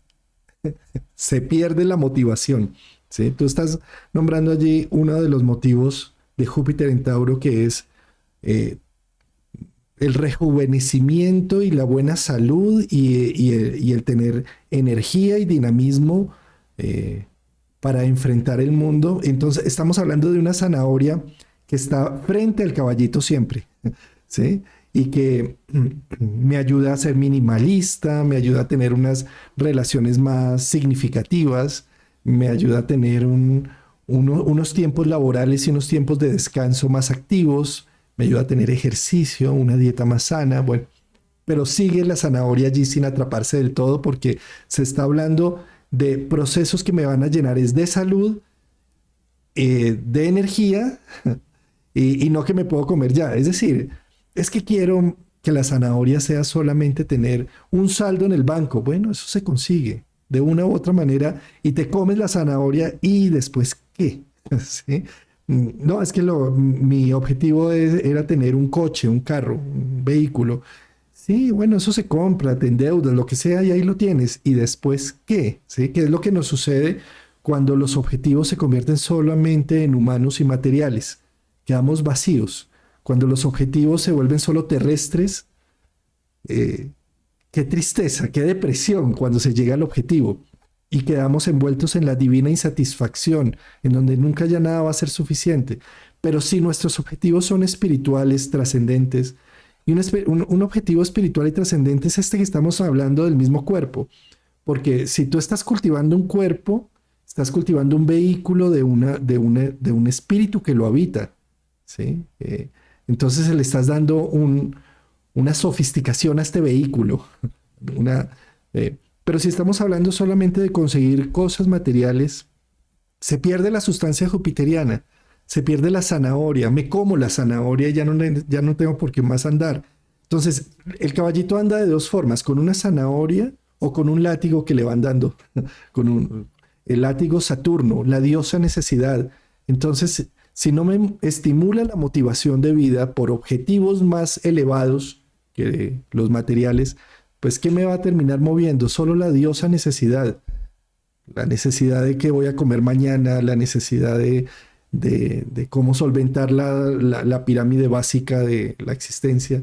se pierde la motivación. ¿Sí? Tú estás nombrando allí uno de los motivos de Júpiter en Tauro, que es eh, el rejuvenecimiento y la buena salud y el tener energía y dinamismo para enfrentar el mundo. Entonces, estamos hablando de una zanahoria que está frente al caballito siempre, ¿sí? Y que me ayuda a ser minimalista, me ayuda a tener unas relaciones más significativas, me ayuda a tener unos tiempos laborales y unos tiempos de descanso más activos, me ayuda a tener ejercicio, una dieta más sana, bueno, pero sigue la zanahoria allí sin atraparse del todo porque se está hablando de procesos que me van a llenar es de salud, de energía y no que me puedo comer ya. Es decir, es que quiero que la zanahoria sea solamente tener un saldo en el banco. Bueno, eso se consigue de una u otra manera y te comes la zanahoria y después ¿qué? ¿Sí? No, es que mi objetivo era tener un coche, un carro, un vehículo. Sí, bueno, eso se compra, te endeudas, lo que sea, y ahí lo tienes. ¿Y después qué? ¿Sí? ¿Qué es lo que nos sucede cuando los objetivos se convierten solamente en humanos y materiales? Quedamos vacíos. Cuando los objetivos se vuelven solo terrestres, qué tristeza, qué depresión cuando se llega al objetivo y quedamos envueltos en la divina insatisfacción, en donde nunca ya nada va a ser suficiente. Pero si nuestros objetivos son espirituales, trascendentes, y un objetivo espiritual y trascendente es este que estamos hablando del mismo cuerpo. Porque si tú estás cultivando un cuerpo, estás cultivando un vehículo de un espíritu que lo habita. ¿Sí? Entonces le estás dando una sofisticación a este vehículo. Una, pero si estamos hablando solamente de conseguir cosas materiales, se pierde la sustancia jupiteriana, se pierde la zanahoria, me como la zanahoria y ya no tengo por qué más andar. Entonces, el caballito anda de dos formas, con una zanahoria o con un látigo que le van dando, el látigo Saturno, la diosa necesidad. Entonces, si no me estimula la motivación de vida por objetivos más elevados que los materiales, pues ¿qué me va a terminar moviendo? Solo la diosa necesidad. La necesidad de qué voy a comer mañana, la necesidad de cómo solventar la pirámide básica de la existencia.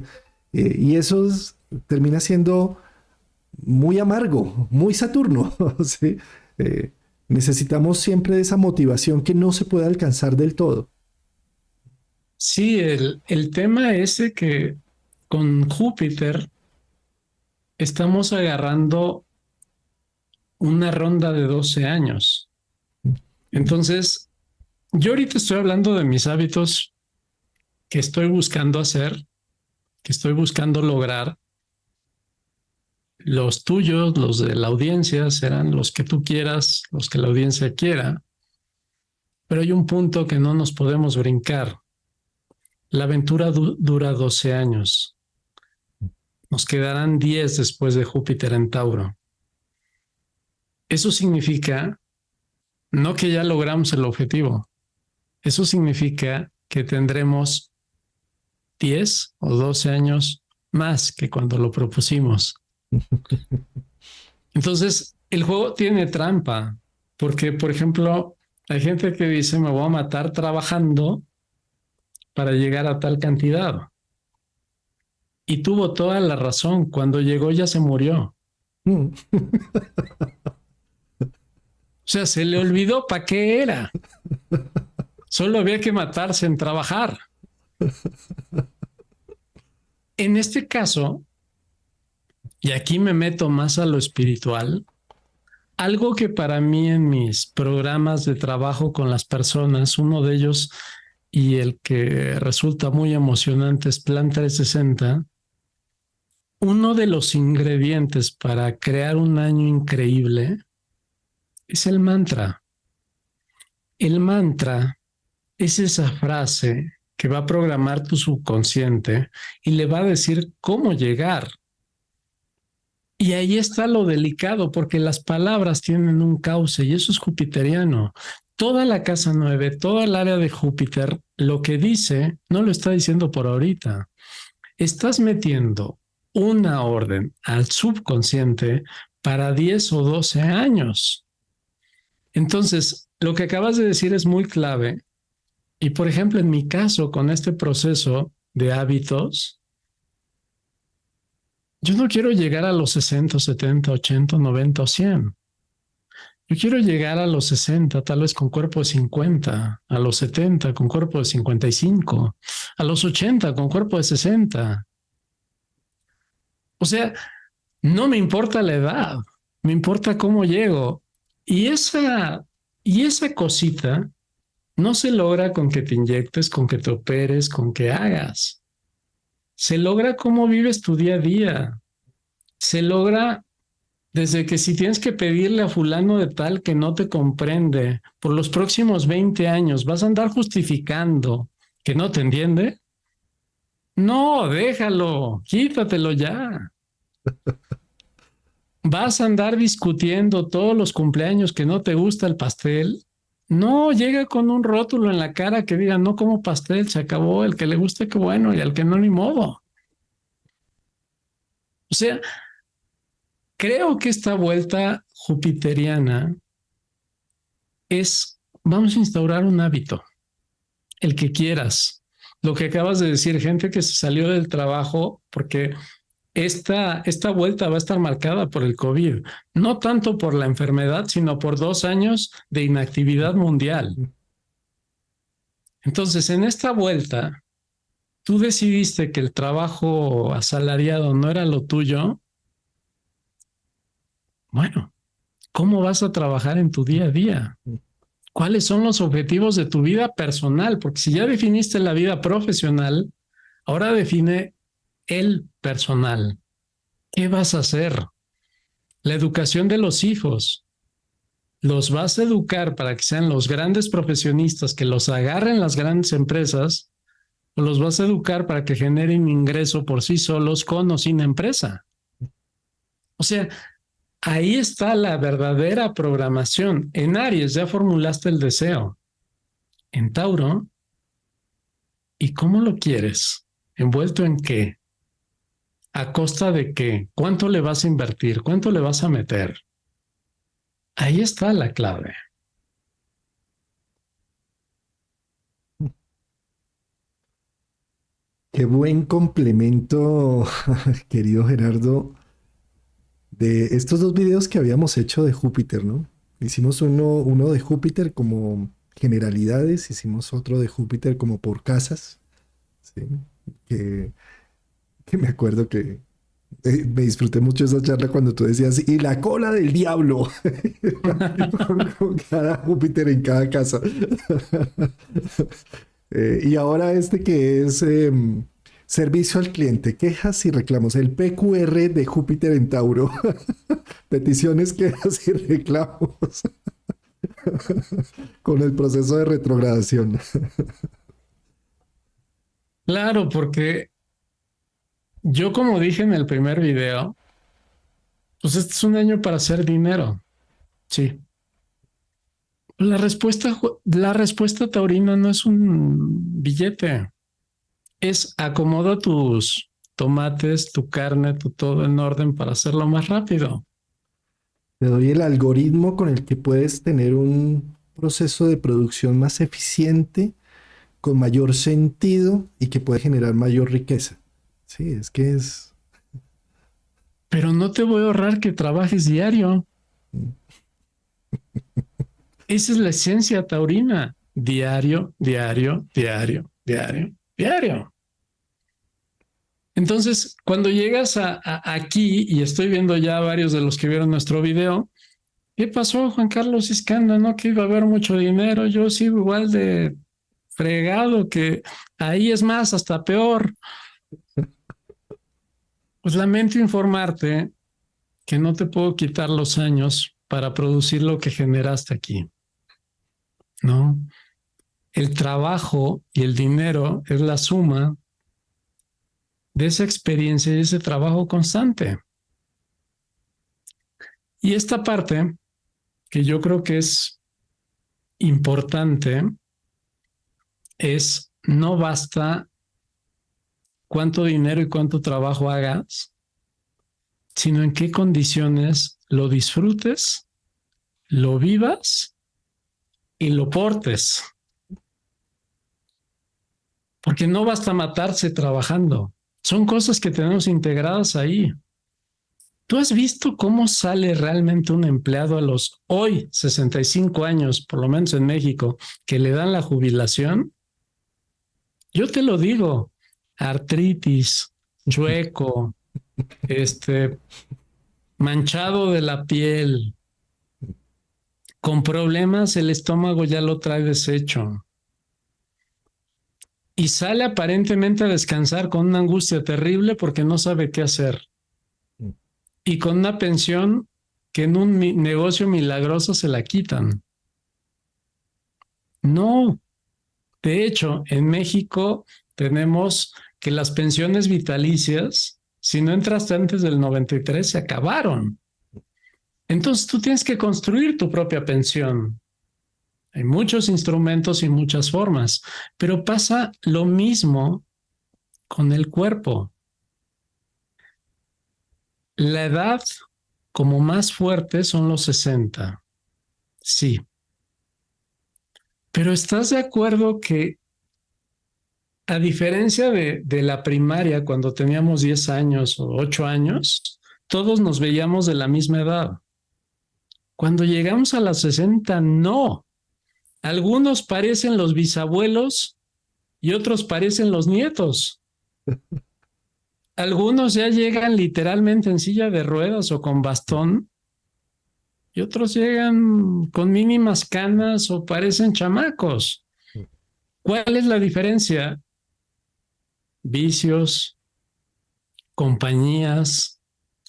Y eso termina siendo muy amargo, muy Saturno. ¿Sí? Necesitamos siempre esa motivación que no se puede alcanzar del todo. Sí, el tema ese que con Júpiter estamos agarrando una ronda de 12 años. Entonces, yo ahorita estoy hablando de mis hábitos que estoy buscando hacer, que estoy buscando lograr. Los tuyos, los de la audiencia, serán los que tú quieras, los que la audiencia quiera. Pero hay un punto que no nos podemos brincar. La aventura dura 12 años. Nos quedarán 10 después de Júpiter en Tauro. Eso significa no que ya logramos el objetivo. Eso significa que tendremos 10 o 12 años más que cuando lo propusimos. Entonces, el juego tiene trampa, porque, por ejemplo, hay gente que dice, me voy a matar trabajando para llegar a tal cantidad. Y tuvo toda la razón. Cuando llegó ya se murió. Mm. O sea, se le olvidó para qué era. Solo había que matarse en trabajar. En este caso, y aquí me meto más a lo espiritual, algo que para mí en mis programas de trabajo con las personas, uno de ellos y el que resulta muy emocionante es Plan 360, uno de los ingredientes para crear un año increíble es el mantra. El mantra es esa frase que va a programar tu subconsciente y le va a decir cómo llegar. Y ahí está lo delicado, porque las palabras tienen un cauce y eso es jupiteriano. Toda la casa 9, toda el área de Júpiter, lo que dice, no lo está diciendo por ahorita. Estás metiendo una orden al subconsciente para 10 o 12 años. Entonces, lo que acabas de decir es muy clave. Y por ejemplo, en mi caso, con este proceso de hábitos, yo no quiero llegar a los 60, 70, 80, 90 o 100. Yo quiero llegar a los 60, tal vez con cuerpo de 50, a los 70 con cuerpo de 55, a los 80 con cuerpo de 60. O sea, no me importa la edad, me importa cómo llego. Y esa cosita no se logra con que te inyectes, con que te operes, con que hagas. Se logra cómo vives tu día a día. Se logra desde que si tienes que pedirle a fulano de tal que no te comprende por los próximos 20 años, vas a andar justificando que no te entiende. No, déjalo, quítatelo ya. Vas a andar discutiendo todos los cumpleaños que no te gusta el pastel. No, llega con un rótulo en la cara que diga, no como pastel, se acabó, el que le guste, qué bueno, y al que no, ni modo. O sea, creo que esta vuelta jupiteriana es, vamos a instaurar un hábito, el que quieras. Lo que acabas de decir, gente que se salió del trabajo porque esta vuelta va a estar marcada por el COVID, no tanto por la enfermedad, sino por 2 años de inactividad mundial. Entonces, en esta vuelta, tú decidiste que el trabajo asalariado no era lo tuyo. Bueno, ¿cómo vas a trabajar en tu día a día? ¿Cuáles son los objetivos de tu vida personal? Porque si ya definiste la vida profesional, ahora define el personal. ¿Qué vas a hacer? La educación de los hijos. ¿Los vas a educar para que sean los grandes profesionistas que los agarren las grandes empresas o los vas a educar para que generen ingreso por sí solos con o sin empresa? O sea, ahí está la verdadera programación. En Aries ya formulaste el deseo. En Tauro, ¿y cómo lo quieres? ¿Envuelto en qué? ¿A costa de qué? ¿Cuánto le vas a invertir? ¿Cuánto le vas a meter? Ahí está la clave. Qué buen complemento, querido Gerardo, de estos dos videos que habíamos hecho de Júpiter, ¿no? Hicimos uno de Júpiter como generalidades, hicimos otro de Júpiter como por casas, ¿sí? Que, que me acuerdo que me disfruté mucho esa charla cuando tú decías, y la cola del diablo, con cada Júpiter en cada casa. Y ahora este que es servicio al cliente, quejas y reclamos, el PQR de Júpiter en Tauro, peticiones, quejas y reclamos con el proceso de retrogradación. Claro, porque yo como dije en el primer video, pues este es un año para hacer dinero. Sí. La respuesta taurina no es un billete, es acomoda tus tomates, tu carne, tu todo en orden para hacerlo más rápido. Te doy el algoritmo con el que puedes tener un proceso de producción más eficiente, con mayor sentido y que puede generar mayor riqueza. Sí, es que es... Pero no te voy a ahorrar que trabajes diario. Esa es la esencia taurina. Diario, diario, diario, diario, diario. Entonces, cuando llegas aquí, y estoy viendo ya varios de los que vieron nuestro video, ¿qué pasó, Juan Carlos Iscanda? No, que iba a haber mucho dinero. Yo sigo igual de fregado, que ahí es más, hasta peor. Pues lamento informarte que no te puedo quitar los años para producir lo que generaste aquí. ¿no? El trabajo y el dinero es la suma de esa experiencia y ese trabajo constante. Y esta parte, que yo creo que es importante, es no basta cuánto dinero y cuánto trabajo hagas, sino en qué condiciones lo disfrutes, lo vivas y lo portes. Porque no basta matarse trabajando. Son cosas que tenemos integradas ahí. ¿Tú has visto cómo sale realmente un empleado a los hoy 65 años, por lo menos en México, que le dan la jubilación? Yo te lo digo, artritis, chueco, manchado de la piel, con problemas, el estómago ya lo trae deshecho. Y sale aparentemente a descansar con una angustia terrible porque no sabe qué hacer. Y con una pensión que en un negocio milagroso se la quitan. No. De hecho, en México tenemos que las pensiones vitalicias, si no entraste antes del 93, se acabaron. Entonces tú tienes que construir tu propia pensión. Hay muchos instrumentos y muchas formas, pero pasa lo mismo con el cuerpo. La edad como más fuerte son los 60. Sí. Pero ¿estás de acuerdo que a diferencia de la primaria, cuando teníamos 10 años o 8 años, todos nos veíamos de la misma edad? Cuando llegamos a las 60, no. Algunos parecen los bisabuelos y otros parecen los nietos. Algunos ya llegan literalmente en silla de ruedas o con bastón y otros llegan con mínimas canas o parecen chamacos. ¿Cuál es la diferencia? Vicios, compañías,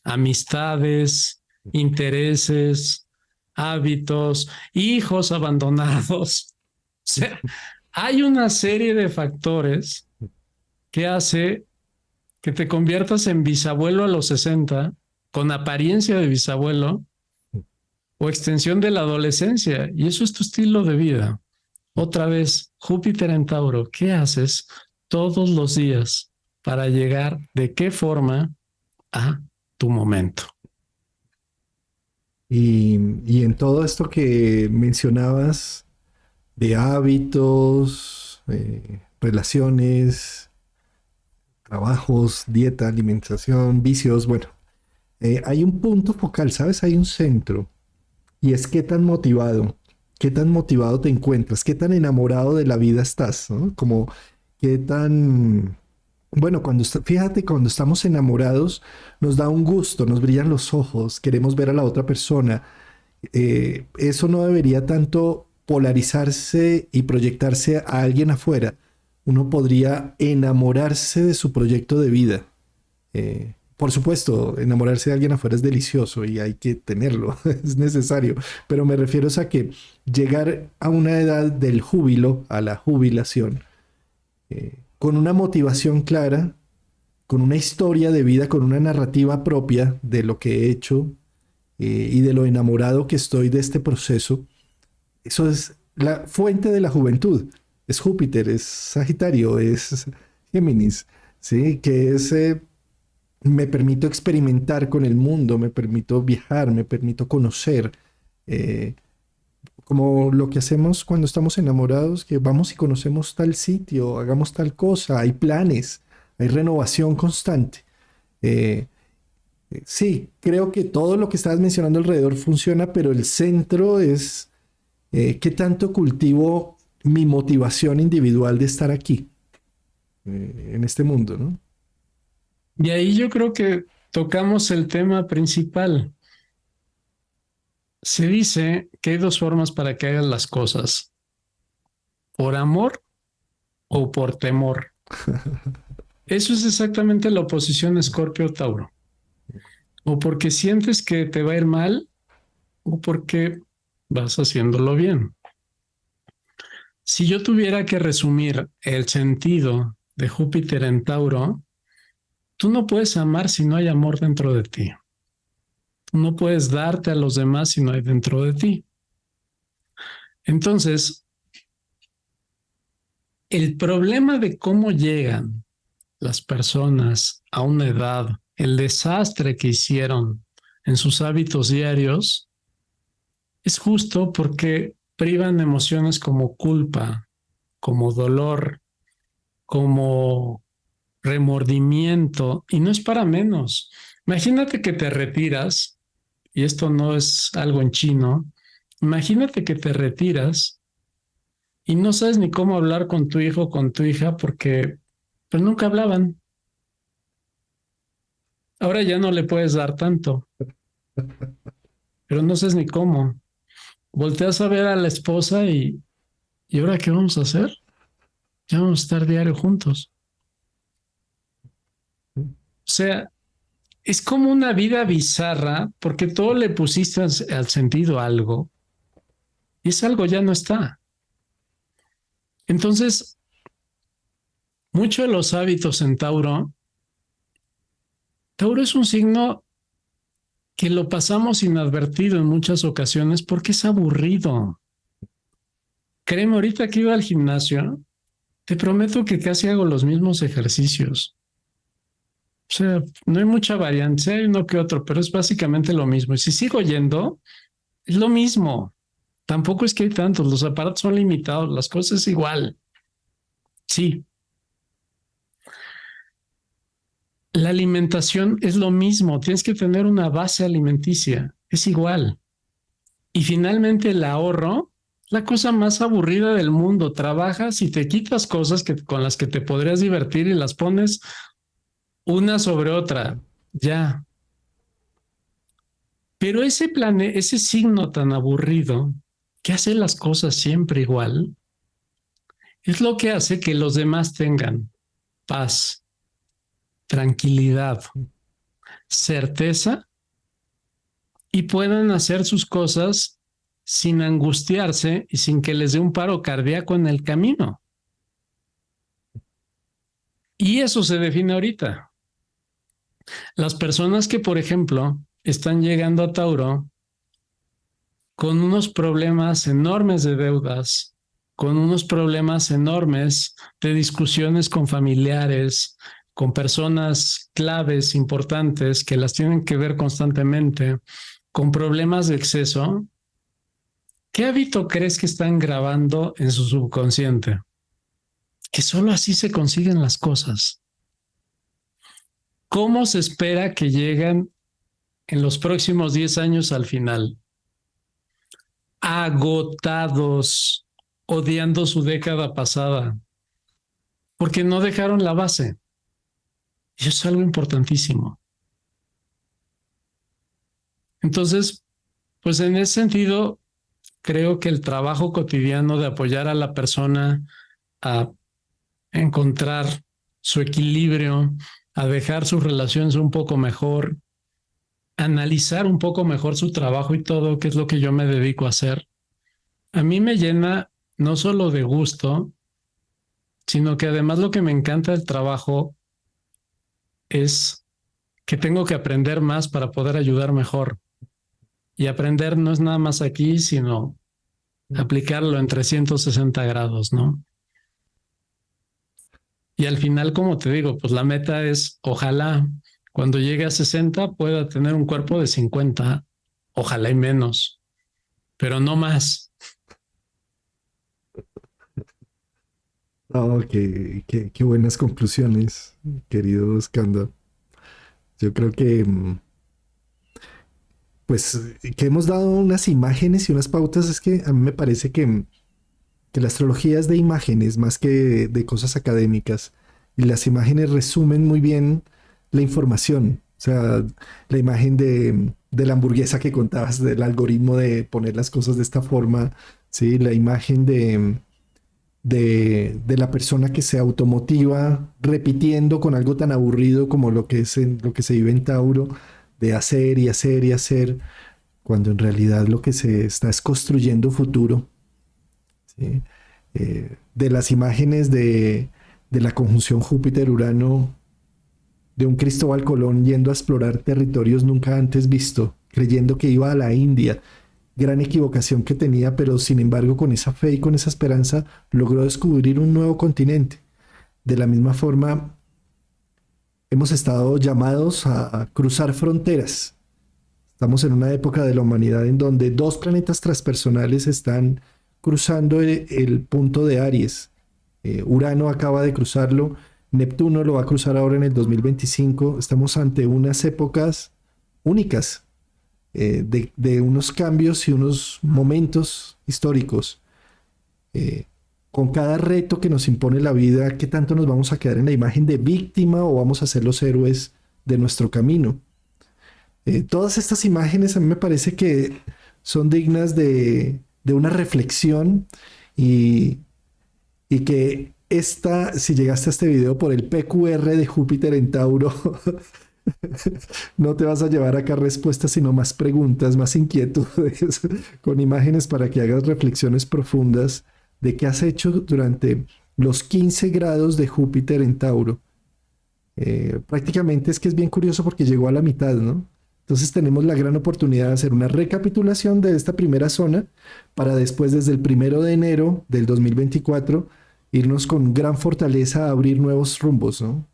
amistades, intereses, hábitos, hijos abandonados. O sea, hay una serie de factores que hace que te conviertas en bisabuelo a los 60 con apariencia de bisabuelo o extensión de la adolescencia. Y eso es tu estilo de vida. Otra vez, Júpiter en Tauro, ¿qué haces todos los días para llegar de qué forma a tu momento? Y en todo esto que mencionabas de hábitos, relaciones, trabajos, dieta, alimentación, vicios, bueno, hay un punto focal, ¿sabes? Hay un centro. Y es qué tan motivado te encuentras, qué tan enamorado de la vida estás, ¿no? Como qué tan... Bueno, fíjate, cuando estamos enamorados, nos da un gusto, nos brillan los ojos, queremos ver a la otra persona. Eso no debería tanto polarizarse y proyectarse a alguien afuera. Uno podría enamorarse de su proyecto de vida. Por supuesto, enamorarse de alguien afuera es delicioso y hay que tenerlo, es necesario. Pero me refiero a que llegar a una edad del júbilo, a la jubilación, con una motivación clara, con una historia de vida, con una narrativa propia de lo que he hecho y de lo enamorado que estoy de este proceso. Eso es la fuente de la juventud. Es Júpiter, es Sagitario, es Géminis, ¿sí? Que es... me permito experimentar con el mundo, me permito viajar, me permito conocer, eh, como lo que hacemos cuando estamos enamorados, que vamos y conocemos tal sitio, hagamos tal cosa, hay planes, hay renovación constante. Eh, sí, creo que todo lo que estabas mencionando alrededor funciona, pero el centro es qué tanto cultivo mi motivación individual de estar aquí, en este mundo, ¿no? Y ahí yo creo que tocamos el tema principal. Se dice que hay dos formas para que hagas las cosas: por amor o por temor. Eso es exactamente la oposición Escorpio-Tauro. O porque sientes que te va a ir mal o porque vas haciéndolo bien. Si yo tuviera que resumir el sentido de Júpiter en Tauro, tú no puedes amar si no hay amor dentro de ti. Tú no puedes darte a los demás si no hay dentro de ti. Entonces, el problema de cómo llegan las personas a una edad, el desastre que hicieron en sus hábitos diarios, es justo porque privan emociones como culpa, como dolor, como remordimiento, y no es para menos. Imagínate que te retiras, y esto no es algo en chino, imagínate que te retiras y no sabes ni cómo hablar con tu hijo o con tu hija porque pues nunca hablaban. Ahora ya no le puedes dar tanto, pero no sabes ni cómo. Volteas a ver a la esposa ¿y ahora qué vamos a hacer? Ya vamos a estar diario juntos. O sea, es como una vida bizarra porque todo le pusiste al sentido algo y ese algo ya no está. Entonces, muchos de los hábitos en Tauro es un signo que lo pasamos inadvertido en muchas ocasiones porque es aburrido. Créeme, ahorita que iba al gimnasio, te prometo que casi hago los mismos ejercicios. O sea, no hay mucha variante, hay uno que otro, pero es básicamente lo mismo. Y si sigo yendo, es lo mismo. Tampoco es que hay tantos, los aparatos son limitados, las cosas es igual. Sí, la alimentación es lo mismo, tienes que tener una base alimenticia, es igual. Y finalmente el ahorro, la cosa más aburrida del mundo. Trabajas y te quitas cosas con las que te podrías divertir y las pones una sobre otra. Ya. Pero ese signo tan aburrido que hace las cosas siempre igual, es lo que hace que los demás tengan paz, tranquilidad, certeza y puedan hacer sus cosas sin angustiarse y sin que les dé un paro cardíaco en el camino. Y eso se define ahorita. Las personas que, por ejemplo, están llegando a Tauro con unos problemas enormes de deudas, con unos problemas enormes de discusiones con familiares, con personas claves, importantes, que las tienen que ver constantemente, con problemas de exceso, ¿qué hábito crees que están grabando en su subconsciente? Que solo así se consiguen las cosas. ¿Cómo se espera que lleguen en los próximos 10 años al final? Agotados, odiando su década pasada, porque no dejaron la base. Y eso es algo importantísimo. Entonces, pues en ese sentido, creo que el trabajo cotidiano de apoyar a la persona a encontrar su equilibrio, a dejar sus relaciones un poco mejor, analizar un poco mejor su trabajo y todo, que es lo que yo me dedico a hacer, a mí me llena no solo de gusto, sino que además lo que me encanta del trabajo es que tengo que aprender más para poder ayudar mejor. Y aprender no es nada más aquí, sino aplicarlo en 360 grados, ¿no? Y al final, como te digo, pues la meta es, ojalá cuando llegue a 60 pueda tener un cuerpo de 50, ojalá y menos, pero no más. Oh, qué buenas conclusiones, querido Skanda. Yo creo que, pues, que hemos dado unas imágenes y unas pautas. Es que a mí me parece que la astrología es de imágenes más que de cosas académicas. Y las imágenes resumen muy bien la información. O sea, la imagen de la hamburguesa que contabas, del algoritmo de poner las cosas de esta forma, ¿sí? La imagen de la persona que se automotiva repitiendo con algo tan aburrido como lo que es lo que se vive en Tauro, de hacer y hacer y hacer, cuando en realidad lo que se está es construyendo futuro, ¿sí? de las imágenes de la conjunción Júpiter-Urano, de un Cristóbal Colón yendo a explorar territorios nunca antes visto, creyendo que iba a la India. Gran equivocación que tenía, pero sin embargo con esa fe y con esa esperanza logró descubrir un nuevo continente. De la misma forma, hemos estado llamados a cruzar fronteras. Estamos en una época de la humanidad en donde dos planetas transpersonales están cruzando el punto de Aries. Urano acaba de cruzarlo, Neptuno lo va a cruzar ahora en el 2025. Estamos ante unas épocas únicas, de unos cambios y unos momentos históricos. Con cada reto que nos impone la vida, ¿qué tanto nos vamos a quedar en la imagen de víctima o vamos a ser los héroes de nuestro camino? Todas estas imágenes a mí me parece que son dignas de una reflexión y que si llegaste a este video por el PQR de Júpiter en Tauro, no te vas a llevar acá respuestas, sino más preguntas, más inquietudes, con imágenes para que hagas reflexiones profundas de qué has hecho durante los 15 grados de Júpiter en Tauro. Prácticamente es que es bien curioso porque llegó a la mitad, ¿no? Entonces tenemos la gran oportunidad de hacer una recapitulación de esta primera zona para después, desde el 1 de enero del 2024, irnos con gran fortaleza a abrir nuevos rumbos, ¿no?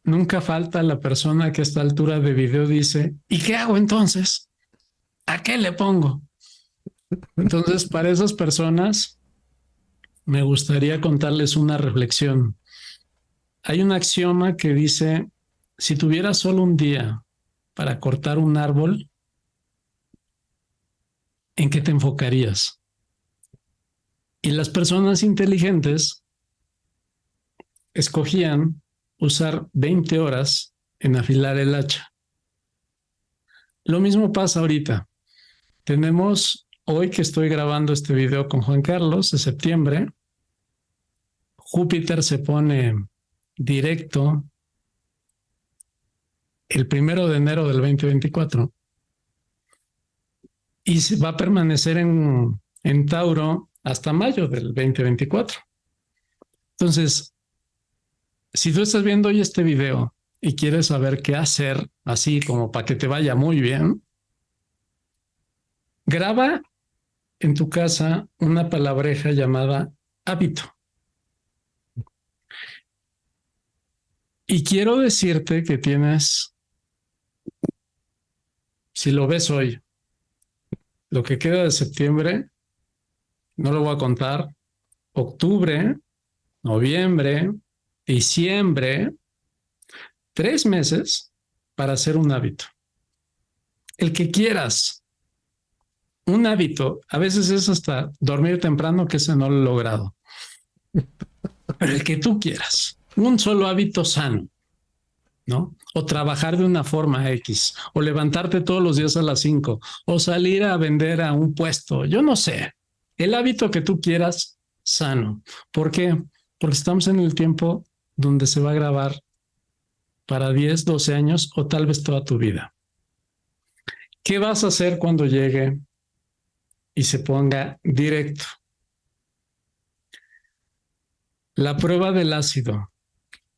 Nunca falta la persona que a esta altura de video dice, ¿y qué hago entonces? ¿A qué le pongo? Entonces, para esas personas, me gustaría contarles una reflexión. Hay un axioma que dice, si tuvieras solo un día para cortar un árbol, ¿en qué te enfocarías? Y las personas inteligentes escogían usar 20 horas en afilar el hacha. Lo mismo pasa ahorita. Tenemos hoy que estoy grabando este video con Juan Carlos de septiembre. Júpiter se pone directo el 1 de enero del 2024 y se va a permanecer en Tauro hasta mayo del 2024. Entonces, si tú estás viendo hoy este video y quieres saber qué hacer, así como para que te vaya muy bien, graba en tu casa una palabreja llamada hábito. Y quiero decirte que tienes, si lo ves hoy, lo que queda de septiembre, no lo voy a contar, octubre, noviembre, diciembre, 3 meses para hacer un hábito. El que quieras. Un hábito, a veces es hasta dormir temprano, que ese no lo he logrado. Pero el que tú quieras. Un solo hábito sano, ¿no? O trabajar de una forma X, o levantarte todos los días a las 5, o salir a vender a un puesto, yo no sé. El hábito que tú quieras, sano. ¿Por qué? Porque estamos en el tiempo donde se va a grabar para 10, 12 años o tal vez toda tu vida. ¿Qué vas a hacer cuando llegue y se ponga directo? La prueba del ácido.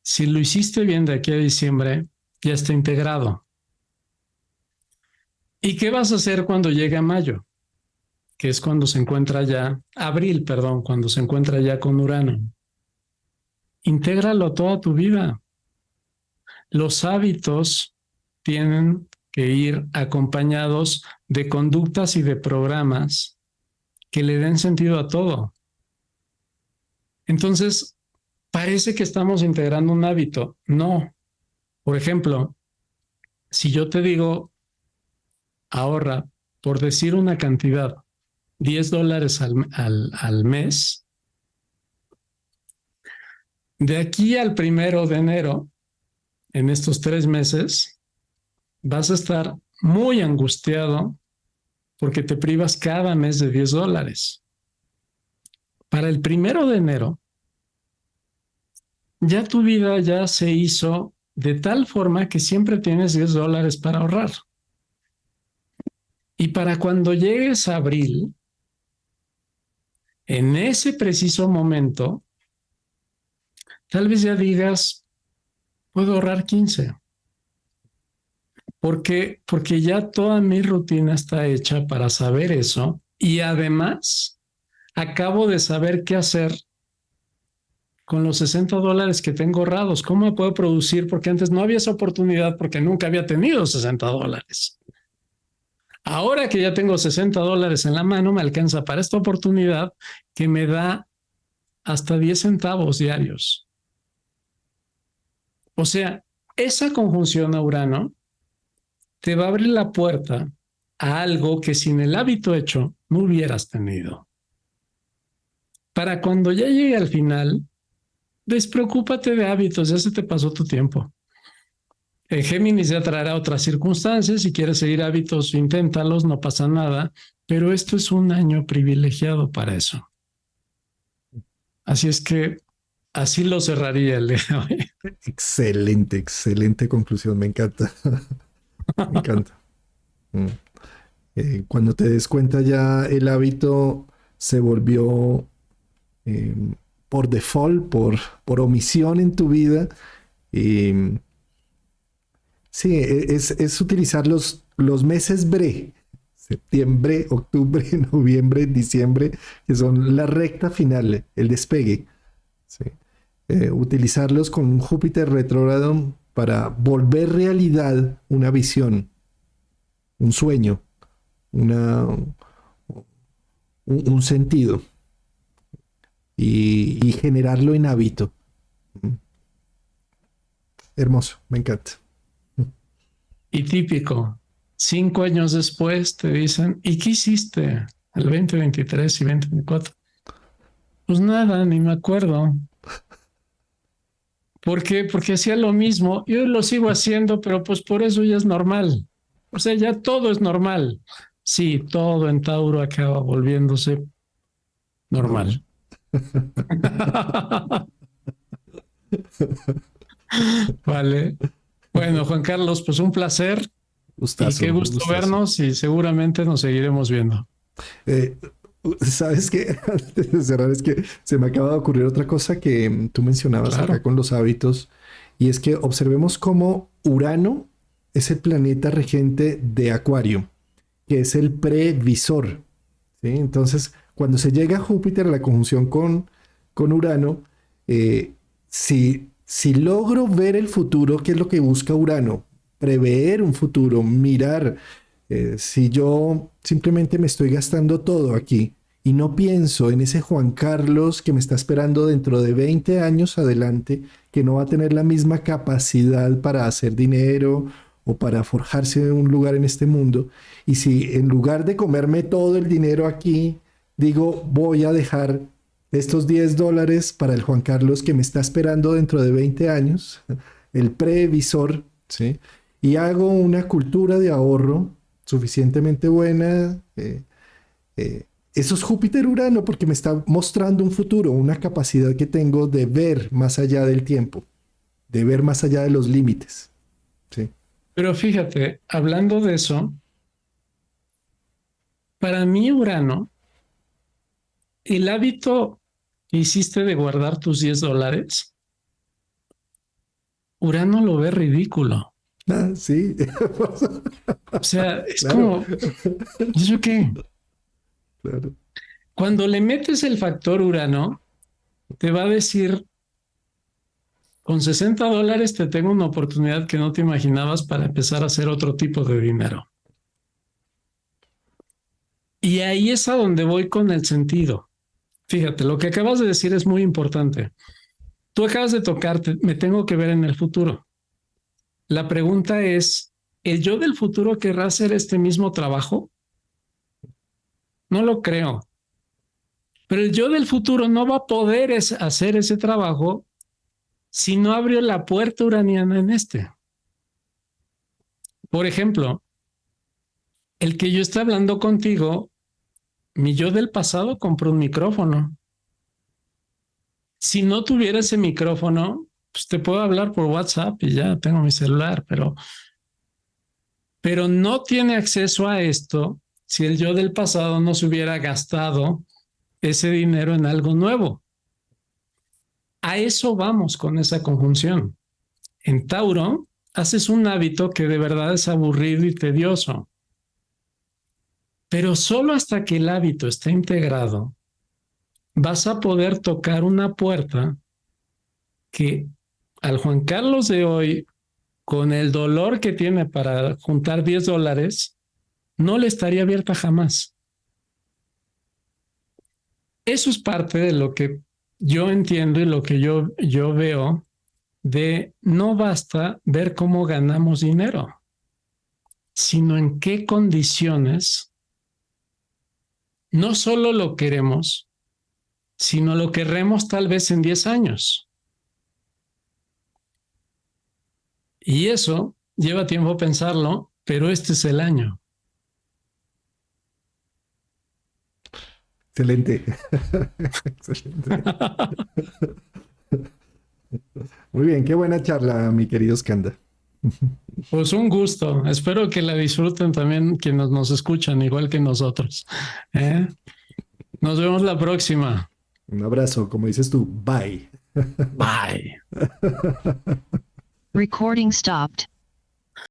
Si lo hiciste bien de aquí a diciembre, ya está integrado. ¿Y qué vas a hacer cuando llegue a mayo? Que es cuando se encuentra ya, abril, perdón, cuando se encuentra ya con Urano. Intégralo a toda tu vida. Los hábitos tienen que ir acompañados de conductas y de programas que le den sentido a todo. Entonces, parece que estamos integrando un hábito. No. Por ejemplo, si yo te digo, ahorra, por decir una cantidad, $10 al mes, de aquí al 1 de enero, en estos 3 meses, vas a estar muy angustiado porque te privas cada mes de $10. Para el 1 de enero, ya tu vida ya se hizo de tal forma que siempre tienes $10 para ahorrar. Y para cuando llegues a abril, En ese preciso momento, tal vez ya digas, puedo ahorrar 15. Porque ya toda mi rutina está hecha para saber eso y además acabo de saber qué hacer con los $60 que tengo ahorrados. ¿Cómo me puedo producir? Porque antes no había esa oportunidad porque nunca había tenido $60. Ahora que ya tengo $60 en la mano, me alcanza para esta oportunidad que me da hasta 10 centavos diarios. O sea, esa conjunción a Urano te va a abrir la puerta a algo que sin el hábito hecho no hubieras tenido. Para cuando ya llegue al final, despreocúpate de hábitos, ya se te pasó tu tiempo. Géminis ya traerá otras circunstancias, si quieres seguir hábitos, inténtalos, no pasa nada, pero esto es un año privilegiado para eso. Así es que así lo cerraría el día de hoy. Excelente, excelente conclusión. Me encanta. Me encanta. Mm. Cuando te des cuenta ya el hábito se volvió eh, por default, por omisión en tu vida. Eh, sí, es utilizar los meses bre, septiembre, octubre, noviembre, diciembre, que son la recta final, el despegue. Sí. Utilizarlos con un Júpiter retrógrado para volver realidad una visión, un sueño, un sentido y generarlo en hábito. Hermoso, me encanta. Y típico, 5 años después te dicen, ¿y qué hiciste el 2023 y 2024? Pues nada, ni me acuerdo. ¿Por qué? Porque hacía lo mismo. Yo lo sigo haciendo, pero pues por eso ya es normal. O sea, ya todo es normal. Sí, todo en Tauro acaba volviéndose normal. Vale. Bueno, Juan Carlos, pues un placer y Gustazo, qué gusto gustazo. vernos y seguramente nos seguiremos viendo. Eh, ¿Sabes qué? Antes de cerrar, es que se me acaba de ocurrir otra cosa que tú mencionabas acá Claro. con los hábitos, y es que observemos cómo Urano es el planeta regente de Acuario, que es el previsor. ¿Sí? Entonces, cuando se llega a Júpiter, a la conjunción con Urano, si logro ver el futuro, ¿qué es lo que busca Urano? Prever un futuro, mirar. Si yo simplemente me estoy gastando todo aquí y no pienso en ese Juan Carlos que me está esperando dentro de 20 años adelante, que no va a tener la misma capacidad para hacer dinero o para forjarse un lugar en este mundo, y si en lugar de comerme todo el dinero aquí, digo, voy a dejar estos $10 para el Juan Carlos que me está esperando dentro de 20 años, el previsor, ¿sí? Y hago una cultura de ahorro suficientemente buena. Eso es Júpiter-Urano porque me está mostrando un futuro, una capacidad que tengo de ver más allá del tiempo, de ver más allá de los límites. ¿Sí? Pero fíjate, hablando de eso, para mí Urano, el hábito que hiciste de guardar tus $10, Urano lo ve ridículo. Ah, sí. O sea, es Claro. como, ¿y eso qué? Claro. Cuando le metes el factor Urano, te va a decir, con $60 te tengo una oportunidad que no te imaginabas para empezar a hacer otro tipo de dinero. Y ahí es a donde voy con el sentido. Fíjate, lo que acabas de decir es muy importante. Tú acabas de tocarte, me tengo que ver en el futuro. La pregunta es, ¿el yo del futuro querrá hacer este mismo trabajo? No lo creo. Pero el yo del futuro no va a poder hacer ese trabajo si no abrió la puerta uraniana en este. Por ejemplo, el que yo esté hablando contigo, mi yo del pasado compró un micrófono. Si no tuviera ese micrófono, pues te puedo hablar por WhatsApp y ya tengo mi celular, pero no tiene acceso a esto si el yo del pasado no se hubiera gastado ese dinero en algo nuevo. A eso vamos con esa conjunción. En Tauro, haces un hábito que de verdad es aburrido y tedioso. Pero solo hasta que el hábito esté integrado, vas a poder tocar una puerta que al Juan Carlos de hoy, con el dolor que tiene para juntar $10, no le estaría abierta jamás. Eso es parte de lo que yo entiendo y lo que yo veo de no basta ver cómo ganamos dinero, sino en qué condiciones no solo lo queremos, sino lo querremos tal vez en 10 años. Y eso lleva tiempo pensarlo, pero este es el año. Excelente. Excelente. Muy bien, qué buena charla, mi querido Skanda. Pues un gusto. Espero que la disfruten también quienes nos escuchan, igual que nosotros. Nos vemos la próxima. Un abrazo, como dices tú, bye. Bye. Recording stopped.